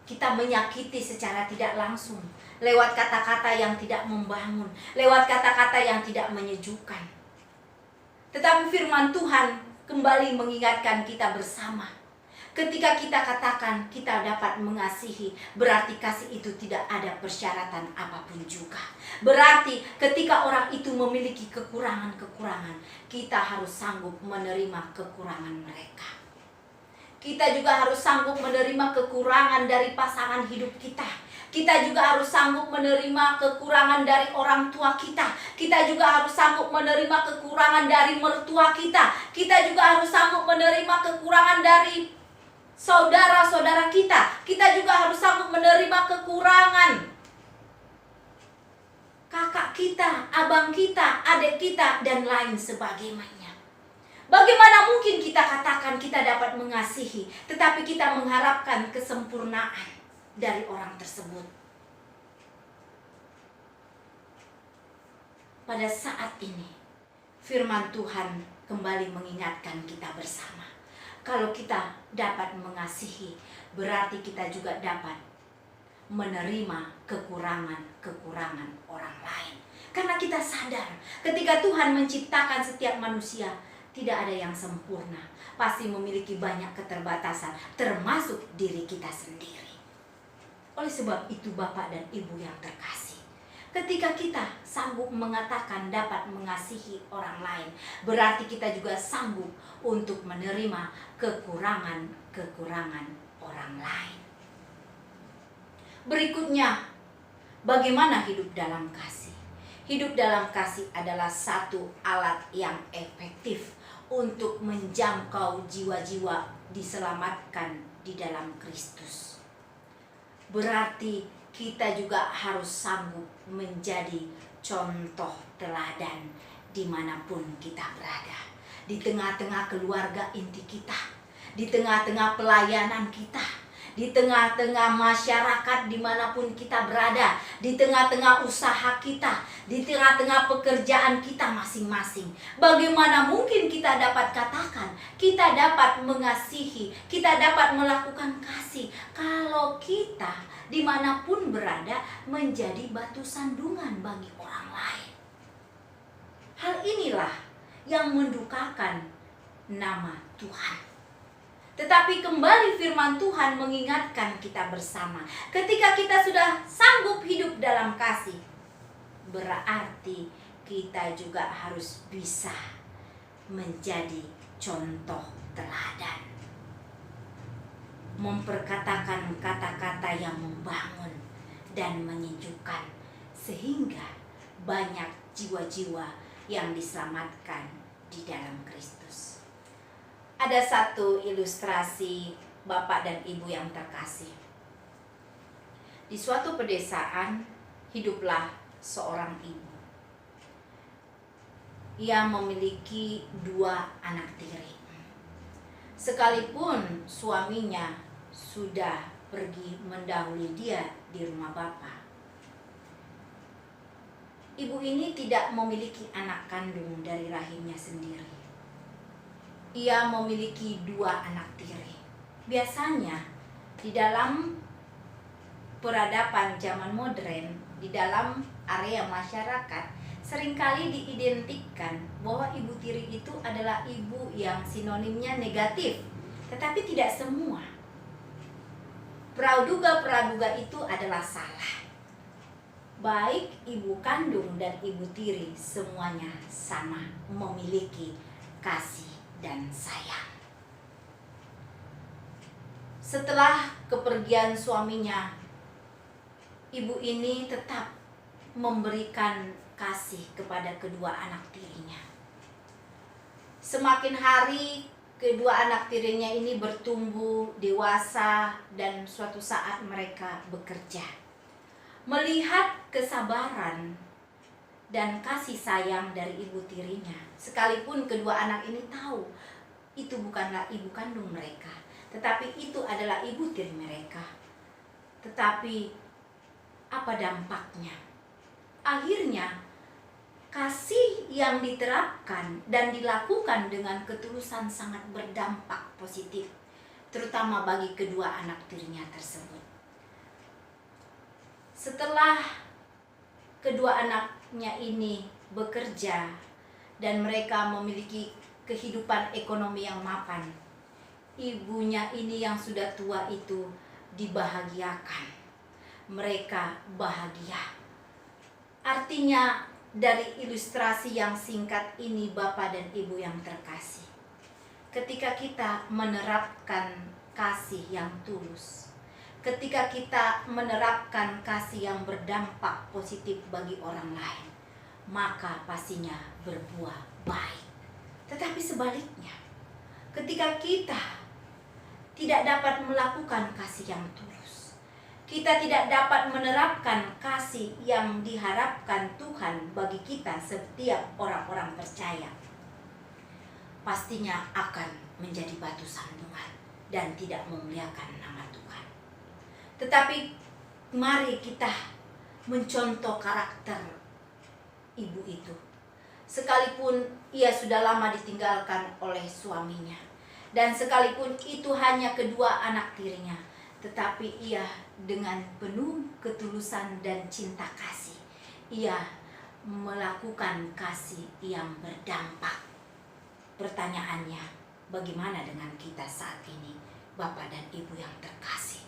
Kita menyakiti secara tidak langsung lewat kata-kata yang tidak membangun, lewat kata-kata yang tidak menyejukkan. Tetapi firman Tuhan kembali mengingatkan kita bersama. Ketika kita katakan kita dapat mengasihi, berarti kasih itu tidak ada persyaratan apapun juga. Berarti ketika orang itu memiliki kekurangan-kekurangan, kita harus sanggup menerima kekurangan mereka. Kita juga harus sanggup menerima kekurangan dari pasangan hidup kita. Kita juga harus sanggup menerima kekurangan dari orang tua kita. Kita juga harus sanggup menerima kekurangan dari mertua kita. Kita juga harus sanggup menerima kekurangan dari saudara-saudara kita. Kita juga harus sanggup menerima kekurangan kakak kita, abang kita, adik kita, dan lain sebagainya. Bagaimana mungkin kita katakan kita dapat mengasihi, tetapi kita mengharapkan kesempurnaan? dari orang tersebut. Pada saat ini, firman Tuhan kembali mengingatkan kita bersama. Kalau kita dapat mengasihi, berarti kita juga dapat menerima kekurangan-kekurangan orang lain. Karena kita sadar, ketika Tuhan menciptakan setiap manusia, tidak ada yang sempurna. Pasti memiliki banyak keterbatasan, termasuk diri kita sendiri. Oleh sebab itu Bapak dan Ibu yang terkasih, ketika kita sanggup mengatakan dapat mengasihi orang lain, berarti kita juga sanggup untuk menerima kekurangan-kekurangan orang lain. Berikutnya, bagaimana hidup dalam kasih? Hidup dalam kasih adalah satu alat yang efektif untuk menjangkau jiwa-jiwa diselamatkan di dalam Kristus. Berarti kita juga harus sanggup menjadi contoh teladan dimanapun kita berada. Di tengah-tengah keluarga inti kita, di tengah-tengah pelayanan kita, di tengah-tengah masyarakat dimanapun kita berada, di tengah-tengah usaha kita, di tengah-tengah pekerjaan kita masing-masing. Bagaimana mungkin kita dapat katakan, kita dapat mengasihi, kita dapat melakukan kasih, kalau kita dimanapun berada menjadi batu sandungan bagi orang lain. Hal inilah yang mendukakan nama Tuhan. Tetapi kembali firman Tuhan mengingatkan kita bersama, ketika kita sudah sanggup hidup dalam kasih, berarti kita juga harus bisa menjadi contoh teladan. Memperkatakan kata-kata yang membangun dan menyejukkan, sehingga banyak jiwa-jiwa yang diselamatkan di dalam Kristus. Ada satu ilustrasi Bapak dan Ibu yang terkasih. Di suatu pedesaan hiduplah seorang ibu. Ia memiliki 2 anak tiri. Sekalipun suaminya sudah pergi mendahului dia di rumah bapa, ibu ini tidak memiliki anak kandung dari rahimnya sendiri. Ia memiliki 2 anak tiri. Biasanya di dalam peradaban zaman modern, di dalam area masyarakat, seringkali diidentikan bahwa ibu tiri itu adalah ibu yang sinonimnya negatif. Tetapi tidak semua. Praduga-praduga itu adalah salah. Baik ibu kandung dan ibu tiri semuanya sama memiliki kasih dan sayang. Setelah kepergian suaminya, ibu ini tetap memberikan kasih kepada kedua anak tirinya. Semakin hari kedua anak tirinya ini bertumbuh dewasa dan suatu saat mereka bekerja. Melihat kesabaran dan kasih sayang dari ibu tirinya, sekalipun kedua anak ini tahu itu bukanlah ibu kandung mereka, tetapi itu adalah ibu tiri mereka. Tetapi apa dampaknya? Akhirnya kasih yang diterapkan dan dilakukan dengan ketulusan sangat berdampak positif, terutama bagi kedua anak tirinya tersebut. Setelah kedua anaknya ini bekerja dan mereka memiliki kehidupan ekonomi yang mapan, ibunya ini yang sudah tua itu dibahagiakan. Mereka bahagia. Artinya dari ilustrasi yang singkat ini Bapak dan Ibu yang terkasih, ketika kita menerapkan kasih yang tulus, ketika kita menerapkan kasih yang berdampak positif bagi orang lain, maka pastinya berbuah baik. Tetapi sebaliknya, ketika kita tidak dapat melakukan kasih yang tulus, kita tidak dapat menerapkan kasih yang diharapkan Tuhan bagi kita setiap orang-orang percaya, pastinya akan menjadi batu sandungan dan tidak memuliakan nama Tuhan. Tetapi mari kita mencontoh karakter ibu itu. Sekalipun ia sudah lama ditinggalkan oleh suaminya, dan sekalipun itu hanya kedua anak tirinya, tetapi ia dengan penuh ketulusan dan cinta kasih, ia melakukan kasih yang berdampak. Pertanyaannya, bagaimana dengan kita saat ini, Bapak dan Ibu yang terkasih?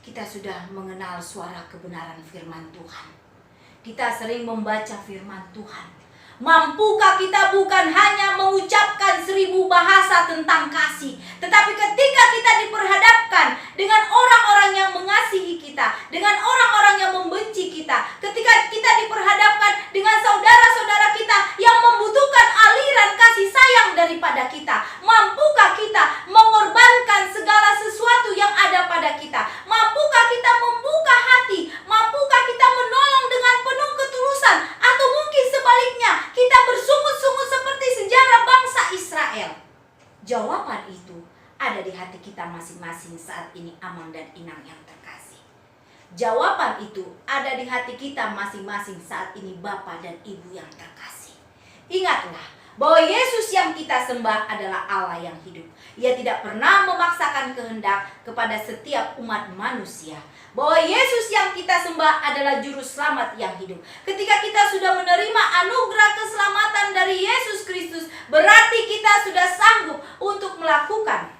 Kita sudah mengenal suara kebenaran firman Tuhan. Kita sering membaca firman Tuhan. Mampukah kita bukan hanya mengucapkan 1000 bahasa tentang kasih, tetapi ketika kita diperhadapkan dengan orang-orang yang mengasihi kita, dengan orang-orang yang membenci kita, ketika kita diperhadapkan dengan saudara-saudara kita yang membutuhkan aliran kasih sayang daripada kita, mampukah kita mengorbankan segala sesuatu yang ada pada kita? Mampukah kita membuka hati? Mampukah kita menolong dengan penuh ketulusan? Atau mungkin sebaliknya, kita bersungut-sungut seperti sejarah bangsa Israel? Jawaban itu ada di hati kita masing-masing saat ini, Amang dan Inang yang terkasih. Jawaban itu ada di hati kita masing-masing saat ini, Bapak dan Ibu yang terkasih. Ingatlah bahwa Yesus yang kita sembah adalah Allah yang hidup. Ia tidak pernah memaksakan kehendak kepada setiap umat manusia. Bahwa Yesus yang kita sembah adalah juru selamat yang hidup. Ketika kita sudah menerima anugerah keselamatan dari Yesus Kristus, berarti kita sudah sanggup untuk melakukan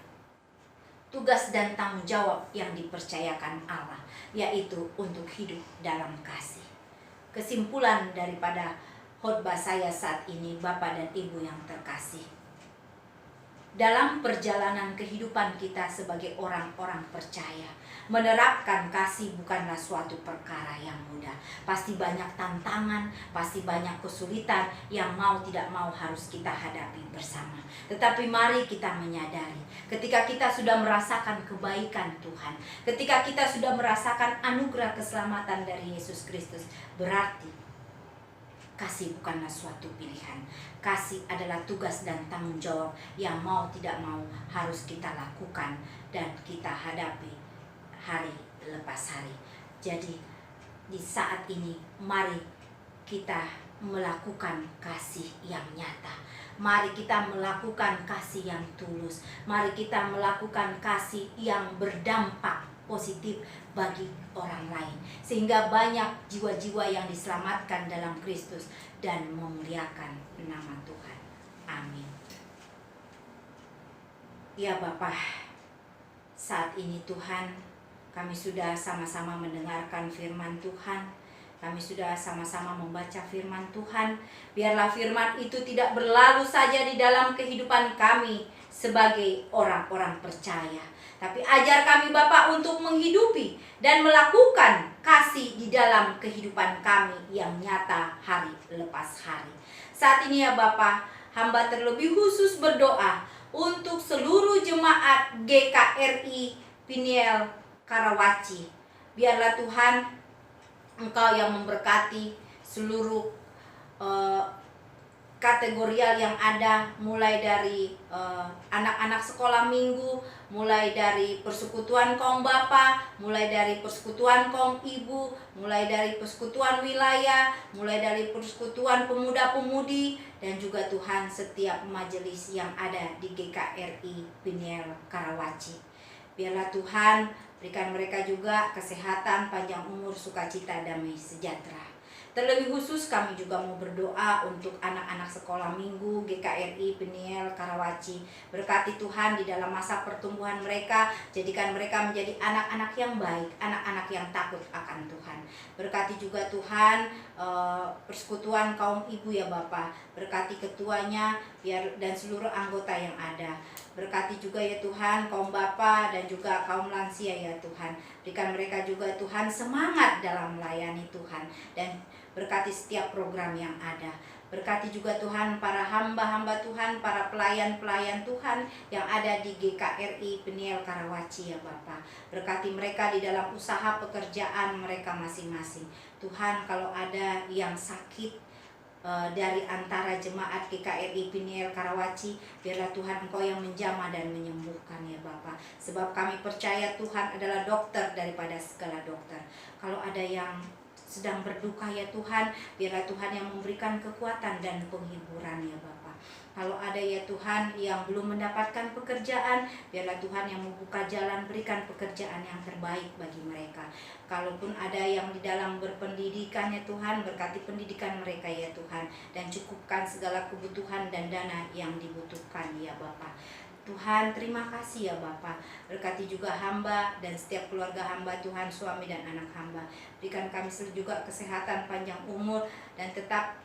tugas dan tanggung jawab yang dipercayakan Allah, yaitu untuk hidup dalam kasih. Kesimpulan daripada khotbah saya saat ini, Bapak dan Ibu yang terkasih, dalam perjalanan kehidupan kita sebagai orang-orang percaya, menerapkan kasih bukanlah suatu perkara yang mudah. Pasti banyak tantangan, pasti banyak kesulitan yang mau tidak mau harus kita hadapi bersama. Tetapi mari kita menyadari, ketika kita sudah merasakan kebaikan Tuhan, ketika kita sudah merasakan anugerah keselamatan dari Yesus Kristus, berarti kasih bukanlah suatu pilihan. Kasih adalah tugas dan tanggung jawab yang mau tidak mau harus kita lakukan dan kita hadapi hari lepas hari. Jadi di saat ini mari kita melakukan kasih yang nyata. Mari kita melakukan kasih yang tulus. Mari kita melakukan kasih yang berdampak positif bagi orang lain, sehingga banyak jiwa-jiwa yang diselamatkan dalam Kristus dan memuliakan nama Tuhan. Amin. Ya Bapa, saat ini Tuhan, kami sudah sama-sama mendengarkan firman Tuhan. Kami sudah sama-sama membaca firman Tuhan. Biarlah firman itu tidak berlalu saja di dalam kehidupan kami sebagai orang-orang percaya, tapi ajar kami Bapa untuk menghidupi dan melakukan kasih di dalam kehidupan kami yang nyata hari lepas hari. Saat ini ya Bapa, hamba terlebih khusus berdoa untuk seluruh jemaat GKRI Peniel Karawaci. Biarlah Tuhan Engkau yang memberkati seluruh kategorial yang ada, mulai dari anak-anak sekolah minggu, mulai dari persekutuan kaum bapa, mulai dari persekutuan kaum ibu, mulai dari persekutuan wilayah, mulai dari persekutuan pemuda-pemudi, dan juga Tuhan setiap majelis yang ada di GKRI Peniel Karawaci. Biarlah Tuhan berikan mereka juga kesehatan, panjang umur, sukacita, damai sejahtera. Terlebih khusus kami juga mau berdoa untuk anak-anak sekolah minggu GKRI Peniel Karawaci. Berkati Tuhan di dalam masa pertumbuhan mereka, jadikan mereka menjadi anak-anak yang baik, anak-anak yang takut akan Tuhan. Berkati juga Tuhan persekutuan kaum ibu ya Bapa, berkati ketuanya dan seluruh anggota yang ada. Berkati juga ya Tuhan kaum bapa dan juga kaum lansia ya Tuhan. Berikan mereka juga Tuhan semangat dalam melayani Tuhan, dan berkati setiap program yang ada. Berkati juga Tuhan para hamba-hamba Tuhan, para pelayan-pelayan Tuhan yang ada di GKRI Peniel Karawaci ya Bapa. Berkati mereka di dalam usaha pekerjaan mereka masing-masing. Tuhan, kalau ada yang sakit, dari antara jemaat GKRI Piniel Karawaci. Biarlah Tuhan Engkau yang menjamah dan menyembuhkan ya Bapa. Sebab kami percaya Tuhan adalah dokter daripada segala dokter. Kalau ada yang sedang berduka ya Tuhan, biarlah Tuhan yang memberikan kekuatan dan penghiburan ya Bapa. Kalau ada ya Tuhan yang belum mendapatkan pekerjaan, biarlah Tuhan yang membuka jalan, berikan pekerjaan yang terbaik bagi mereka. Kalaupun ada yang di dalam berpendidikan ya Tuhan, berkati pendidikan mereka ya Tuhan, dan cukupkan segala kebutuhan dan dana yang dibutuhkan ya Bapa. Tuhan, terima kasih ya Bapa. Berkati juga hamba dan setiap keluarga hamba Tuhan, suami dan anak hamba. Berikan kami juga kesehatan, panjang umur, dan tetap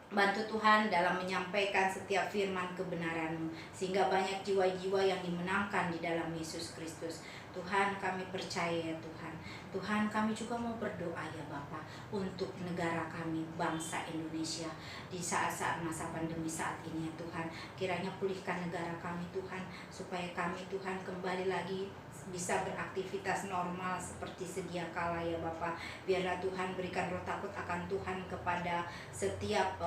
bantu Tuhan dalam menyampaikan setiap firman kebenaran-Mu, sehingga banyak jiwa-jiwa yang dimenangkan di dalam Yesus Kristus. Tuhan, kami percaya ya Tuhan. Tuhan, kami juga mau berdoa ya Bapa untuk negara kami, bangsa Indonesia di saat-saat masa pandemi saat ini ya Tuhan. Kiranya pulihkan negara kami Tuhan, supaya kami Tuhan kembali lagi bisa beraktivitas normal seperti sedia kala ya Bapa. Biarlah Tuhan berikan roh takut akan Tuhan kepada setiap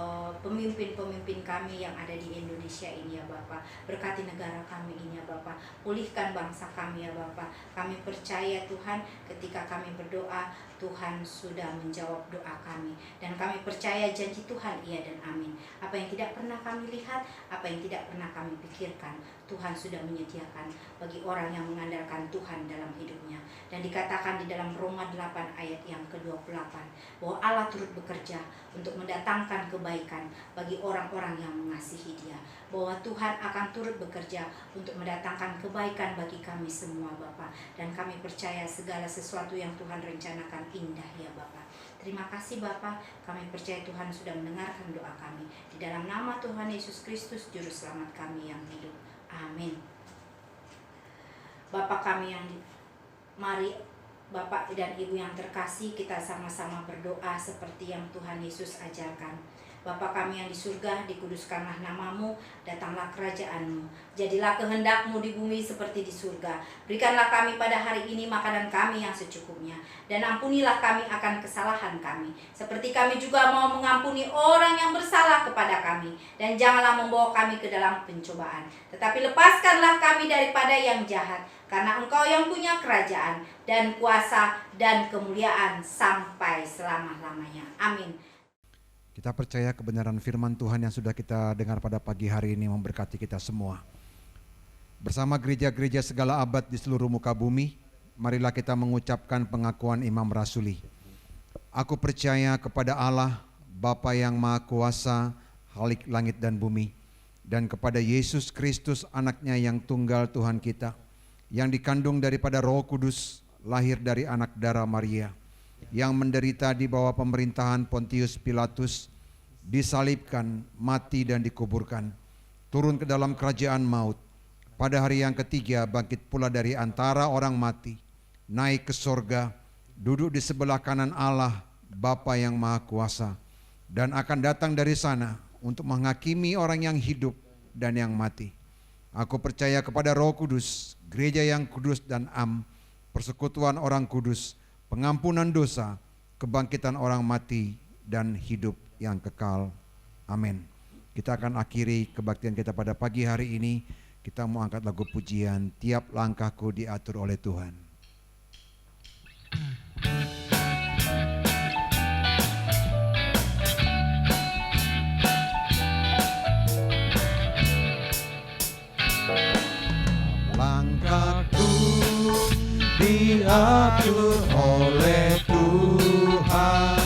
pemimpin-pemimpin kami yang ada di Indonesia ini ya Bapa. Berkati negara kami ini ya Bapa. Pulihkan bangsa kami ya Bapa. Kami percaya Tuhan, ketika kami berdoa, Tuhan sudah menjawab doa kami. Dan kami percaya janji Tuhan iya dan amin. Apa yang tidak pernah kami lihat, apa yang tidak pernah kami pikirkan, Tuhan sudah menyediakan bagi orang yang mengandalkan Tuhan dalam hidupnya. Dan dikatakan di dalam Roma 8 ayat yang ke-28 bahwa Allah turut bekerja untuk mendatangkan kebaikan bagi orang-orang yang mengasihi Dia. Bahwa Tuhan akan turut bekerja untuk mendatangkan kebaikan bagi kami semua Bapa. Dan kami percaya segala sesuatu yang Tuhan rencanakan indah ya Bapa. Terima kasih Bapa, kami percaya Tuhan sudah mendengarkan doa kami. Di dalam nama Tuhan Yesus Kristus, Juru Selamat kami yang hidup. Amin. Bapak kami yang mari Bapak dan Ibu yang terkasih, kita sama-sama berdoa seperti yang Tuhan Yesus ajarkan. Bapa kami yang di surga, dikuduskanlah namamu, datanglah kerajaan-Mu. Jadilah kehendak-Mu di bumi seperti di surga. Berikanlah kami pada hari ini makanan kami yang secukupnya. Dan ampunilah kami akan kesalahan kami, seperti kami juga mau mengampuni orang yang bersalah kepada kami. Dan janganlah membawa kami ke dalam pencobaan, tetapi lepaskanlah kami daripada yang jahat. Karena Engkau yang punya kerajaan dan kuasa dan kemuliaan sampai selama-lamanya. Amin. Kita percaya kebenaran firman Tuhan yang sudah kita dengar pada pagi hari ini memberkati kita semua. Bersama gereja-gereja segala abad di seluruh muka bumi, marilah kita mengucapkan pengakuan Imam Rasuli. Aku percaya kepada Allah, Bapa yang Maha Kuasa, Khalik langit dan bumi, dan kepada Yesus Kristus anaknya yang tunggal Tuhan kita, yang dikandung daripada Roh Kudus, lahir dari anak darah Maria, yang menderita di bawah pemerintahan Pontius Pilatus, disalibkan, mati dan dikuburkan, turun ke dalam kerajaan maut, pada hari yang ketiga bangkit pula dari antara orang mati, naik ke sorga, duduk di sebelah kanan Allah Bapa yang Maha Kuasa, dan akan datang dari sana untuk menghakimi orang yang hidup dan yang mati. Aku percaya kepada Roh Kudus, gereja yang kudus dan am, persekutuan orang kudus, pengampunan dosa, kebangkitan orang mati, dan hidup yang kekal. Amin. Kita akan akhiri kebaktian kita pada pagi hari ini. Kita mau angkat lagu pujian, Tiap Langkahku Diatur Oleh Tuhan. Langkahku diatur oleh Tuhan,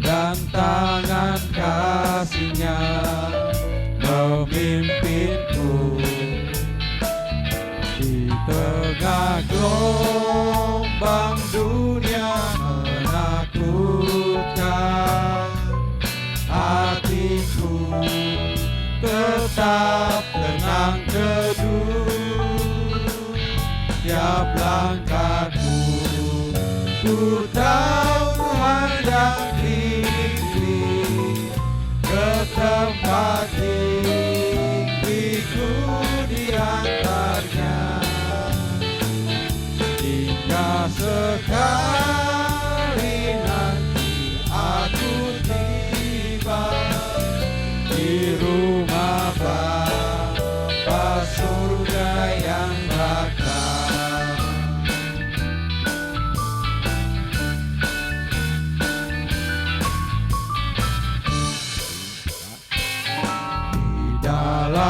dan tangan kasih-Nya memimpinku. Di tengah gelombang dunia menakutkan, hatiku tetap tenang teduh. Tiap langkahku, ku tahu Tuhan yang pimpin ke tempat tinggiku di antaranya. Jika sekali nanti aku tiba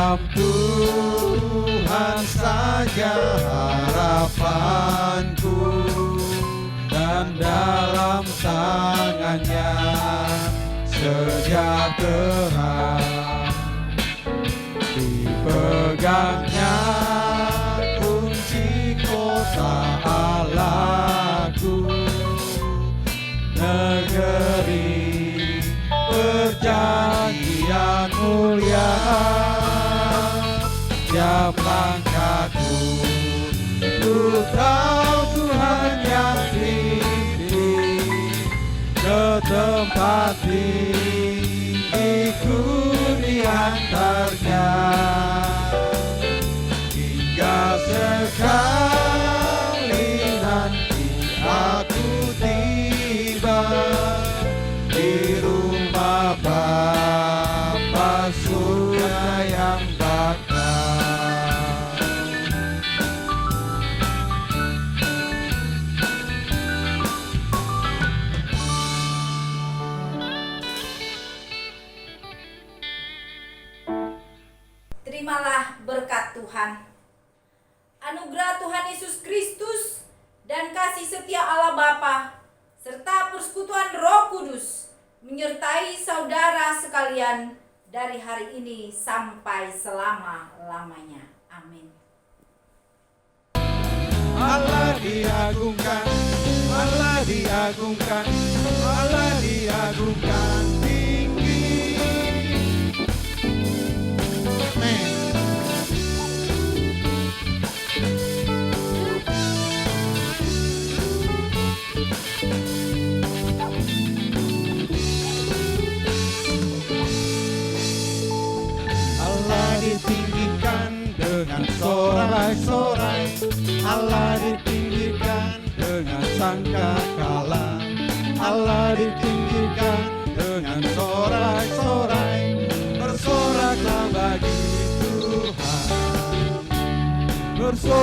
dalam Tuhan saja harapanku, dan dalam tangannya sejahtera. Dipegangnya kunci kota Allahku, negeri perjanjian mulia. Tiap langkahku ku tahu Tuhan yang pimpin ke tempat tinggiku di antaranya, hingga sekali nanti aku tiba di rumah Bapa surga yang bakal. Terimalah berkat Tuhan. Anugerah Tuhan Yesus Kristus dan kasih setia Allah Bapa serta persekutuan Roh Kudus menyertai saudara sekalian dari hari ini sampai selama-lamanya. Amin. Allah diagungkan, Allah diagungkan, Allah diagungkan tinggi. Amin. Allah ditinggikan dengan sorai-sorai, Allah ditinggikan dengan sangkakala, Allah ditinggikan dengan sorai-sorai. Bersoraklah bagi Tuhan, bersorak.